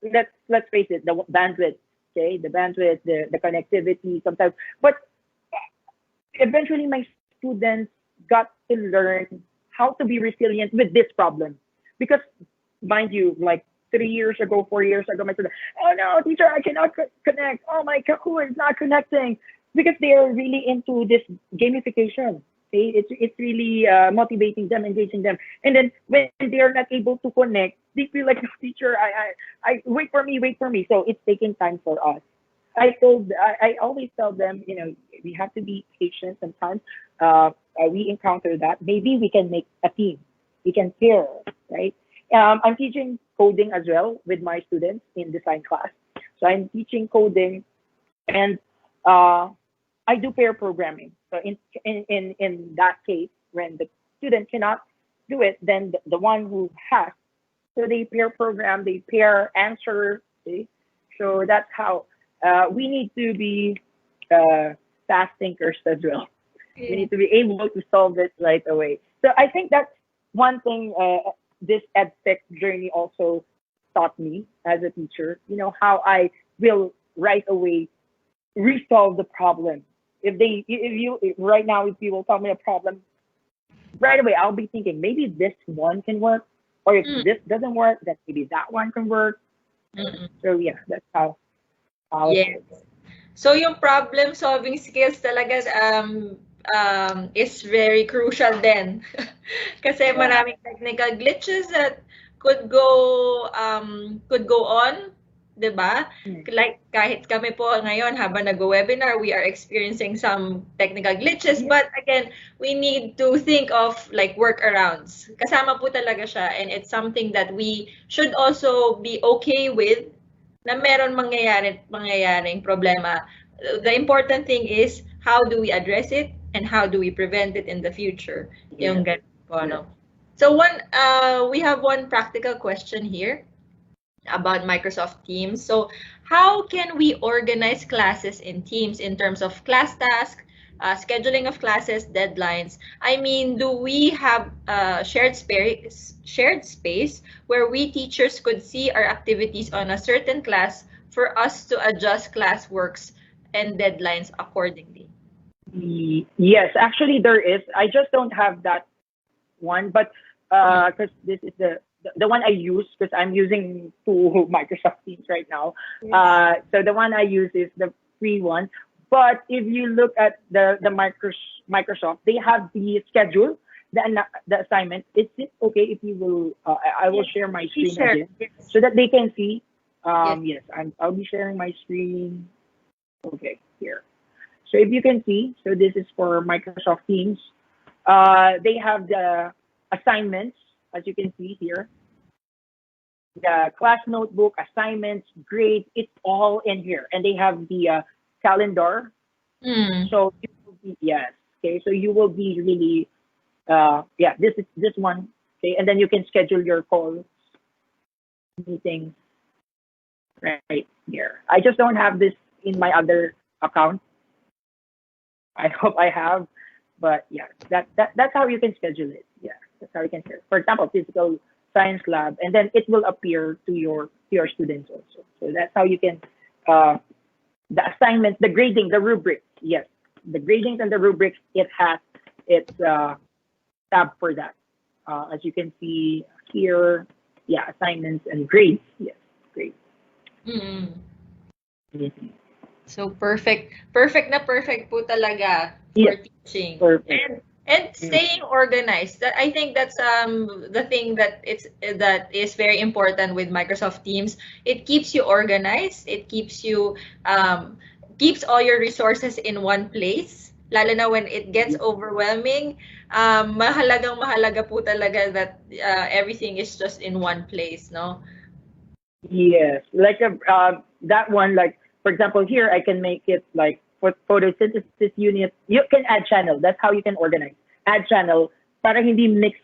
let's face it, the bandwidth, okay? The bandwidth, the connectivity sometimes. But eventually, my students got to learn how to be resilient with this problem. Because, mind you, like 3 years ago, 4 years ago, my student, oh no, teacher, I cannot connect. Oh, my Kahoot is not connecting, because they are really into this gamification. Okay, it's really motivating them, engaging them, and then when they are not able to connect, they feel like, teacher, I wait for me. So it's taking time for us. I always tell them, we have to be patient sometimes. We encounter that. Maybe we can make a team. We can pair, right? I'm teaching coding as well with my students in design class. So I'm teaching coding, and I do pair programming. So in that case, when the student cannot do it, then the one who has, so they pair program, they pair answer. Okay? So that's how we need to be fast thinkers as well. We need to be able to solve it right away. So I think that's one thing this edtech journey also taught me as a teacher. How I will right away resolve the problem. If right now, if you will tell me a problem, right away I'll be thinking maybe this one can work, or if this doesn't work, then maybe that one can work. So yeah, that's how. Yes. So yung problem solving skills talaga is very crucial then. Kasi maraming technical glitches that could go on 'di ba? Like kahit kami po ngayon habang nag-webinar, we are experiencing some technical glitches, Yeah. but again, we need to think of like workarounds. Kasama po talaga siya, and it's something that we should also be okay with na meron mangyayaring problema. The important thing is how do we address it and how do we prevent it in the future. Yeah. Yung ganun po, Yeah. no? So we have one practical question here about Microsoft Teams. So how can we organize classes in Teams in terms of class tasks, scheduling of classes, deadlines? I mean, do we have shared space where we teachers could see our activities on a certain class for us to adjust class works and deadlines accordingly? Yes, actually there is. I just don't have that one, but because this is the one I use because I'm using two Microsoft Teams right now. Yes. So the one I use is the free one. But if you look at the Microsoft, they have the schedule, the assignment. Is it okay if you will? I will Yes. share my Please screen share. again Yes. so that they can see. Yes. Yes, I'll be sharing my screen. Okay, here. So if you can see, so this is for Microsoft Teams. They have the assignments, as you can see here, the class notebook, assignments, grades, it's all in here. And they have the calendar. Mm. So you will be, yes, okay, so you will be really, yeah, this is this one, okay, and then you can schedule your calls, meetings right here. I just don't have this in my other account. I hope I have, but yeah, that's how you can schedule it. Yeah, that's how you can schedule. For example, physical science lab, and then it will appear to your students also. So that's how you can uh, the assignments, the grading, the rubrics. Yes, the gradings and the rubrics. It has its tab for that. As you can see here, yeah, assignments and grades. Yes, grades. Mm. Mhm. So perfect. Perfect na perfect po talaga for Yes, teaching. perfect. And Mm. staying organized. That I think that's the thing that is very important with Microsoft Teams. It keeps you organized. It keeps all your resources in one place. Lalo na when it gets overwhelming, mahalagang mahalaga po talaga that everything is just in one place, no? Yes, like that one, like for example, here I can make it like for photosynthesis unit. You can add channel. That's how you can organize. Add channel para hindi mix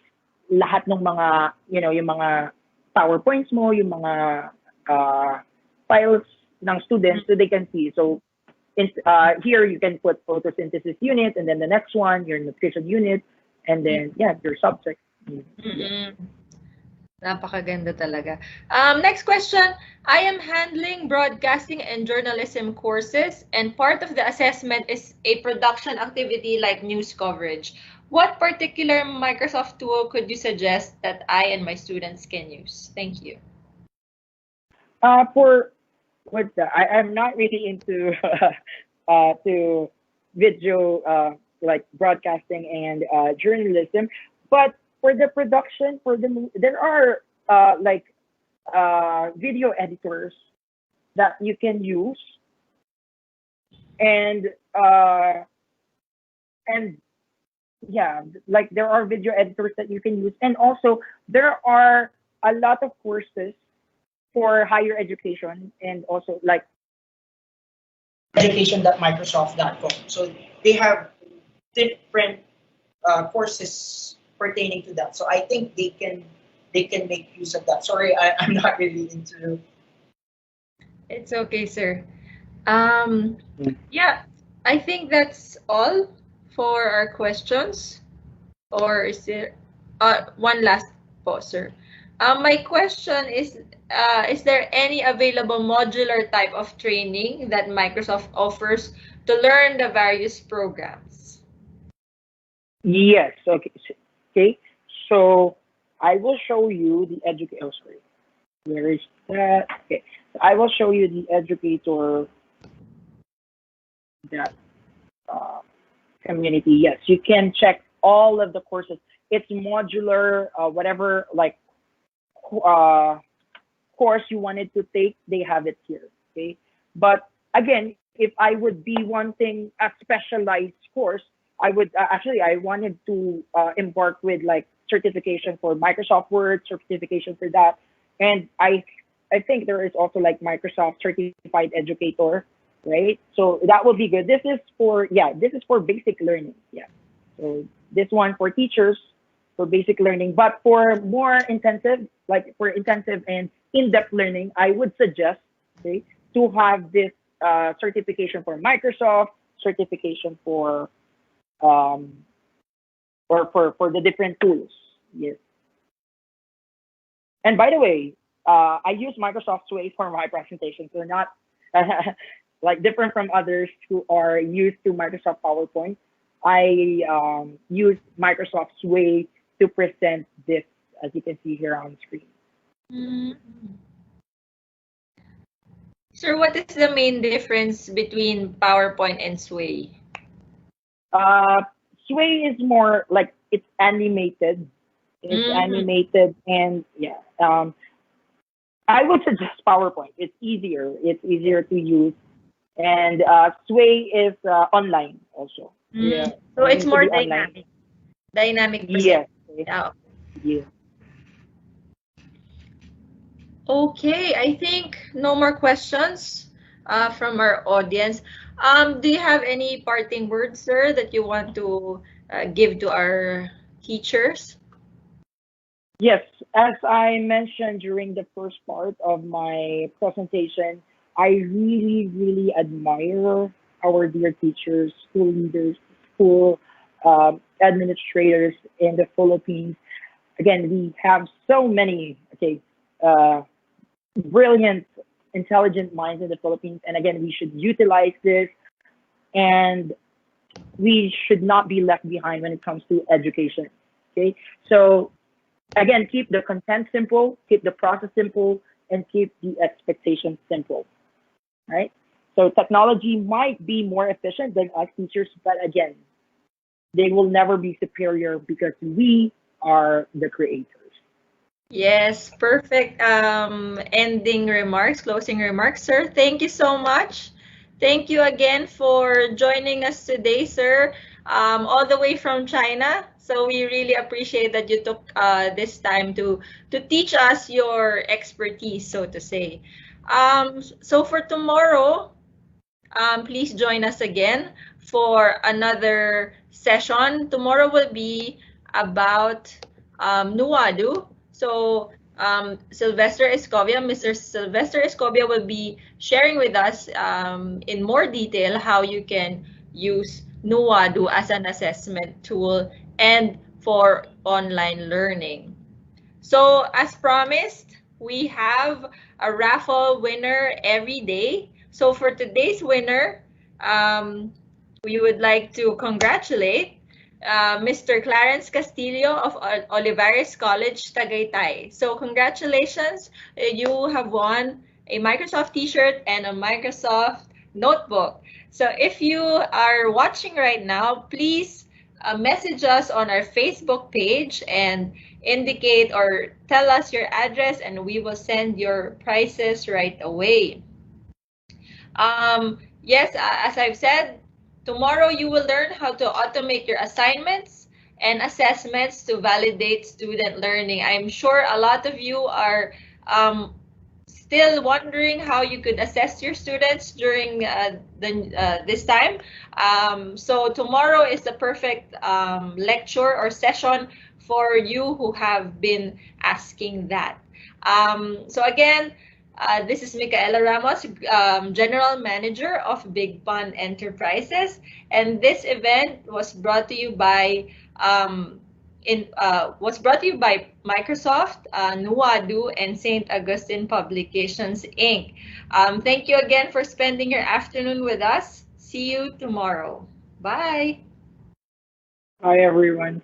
lahat ng mga yung mga PowerPoints mo, yung mga uh, files ng students so they can see. So here you can put photosynthesis unit, and then the next one your nutrition unit, and then yeah your subject. Yes. Mm-mm. Napakaganda talaga. Next question. I am handling broadcasting and journalism courses, and part of the assessment is a production activity like news coverage. What particular Microsoft tool could you suggest that I and my students can use? Thank you. For I'm not really into to video like broadcasting and journalism, but for the production for there are like video editors that you can use, and uh, and yeah, like there are video editors that you can use, and also there are a lot of courses for higher education, and also like education.microsoft.com. So they have different courses pertaining to that. So I think they can make use of that. Sorry, I'm not really into. It's okay, sir. Um, yeah, I think that's all for our questions. Or is there one last pause, sir? My question is there any available modular type of training that Microsoft offers to learn the various programs? Yes. Okay. Okay. So I will show you the educator. Oh, sorry. Where is that? Okay. So I will show you the educator that uh, community. Yes, you can check all of the courses. It's modular, whatever like uh, course you wanted to take, they have it here. Okay. But again, if I would be wanting a specialized course, I would actually I wanted to embark with like certification for Microsoft Word, certification for that, and I think there is also like Microsoft Certified Educator, right? So that would be good. This is for this is for basic learning. Yeah. So this one for teachers for basic learning, but for more intensive, like for intensive and in-depth learning, I would suggest, okay, to have this certification for Microsoft, certification for um, or for the different tools. Yes. And by the way, I use Microsoft Sway for my presentations. So not like different from others who are used to Microsoft PowerPoint. I use Microsoft Sway to present this, as you can see here on screen. Mm. Sir, what is the main difference between PowerPoint and Sway? Uh, Sway is more like it's animated. It's animated and I would suggest PowerPoint. It's easier. It's easier to use. And Sway is online also. Yeah. So You it's need to more be online. dynamic. Dynamic Yes. present. Yeah. Yes. Okay, I think no more questions from our audience. Do you have any parting words, sir, that you want to give to our teachers? Yes, as I mentioned during the first part of my presentation, I really, really admire our dear teachers, school leaders, school administrators in the Philippines. Again, we have so many, uh, brilliant, intelligent minds in the Philippines. And again, we should utilize this and we should not be left behind when it comes to education. Okay. So again, keep the content simple, keep the process simple, and keep the expectations simple. Right? So technology might be more efficient than us teachers, but again, they will never be superior because we are the creators. Yes, perfect ending remarks, closing remarks, sir. Thank you so much. Thank you again for joining us today, sir, all the way from China. So we really appreciate that you took this time to teach us your expertise, so to say. So for tomorrow, please join us again for another session. Tomorrow will be about NUADU. So Sylvester Escobia, Mr. Sylvester Escobia will be sharing with us in more detail how you can use NUADU as an assessment tool and for online learning. So as promised, we have a raffle winner every day. So for today's winner, um, we would like to congratulate Mr. Clarence Castillo of Olivares College, Tagaytay. So congratulations, you have won a Microsoft t-shirt and a Microsoft notebook. So if you are watching right now, please message us on our Facebook page and indicate or tell us your address and we will send your prices right away. Yes, as I've said, tomorrow you will learn how to automate your assignments and assessments to validate student learning. I'm sure a lot of you are still wondering how you could assess your students during this time. So tomorrow is the perfect lecture or session for you who have been asking that. So again, this is Micaela Ramos, General Manager of Big Pun Enterprises, and this event was brought to you by Microsoft, NUADU, and St. Augustine Publications, Inc. Thank you again for spending your afternoon with us. See you tomorrow. Bye. Bye, everyone.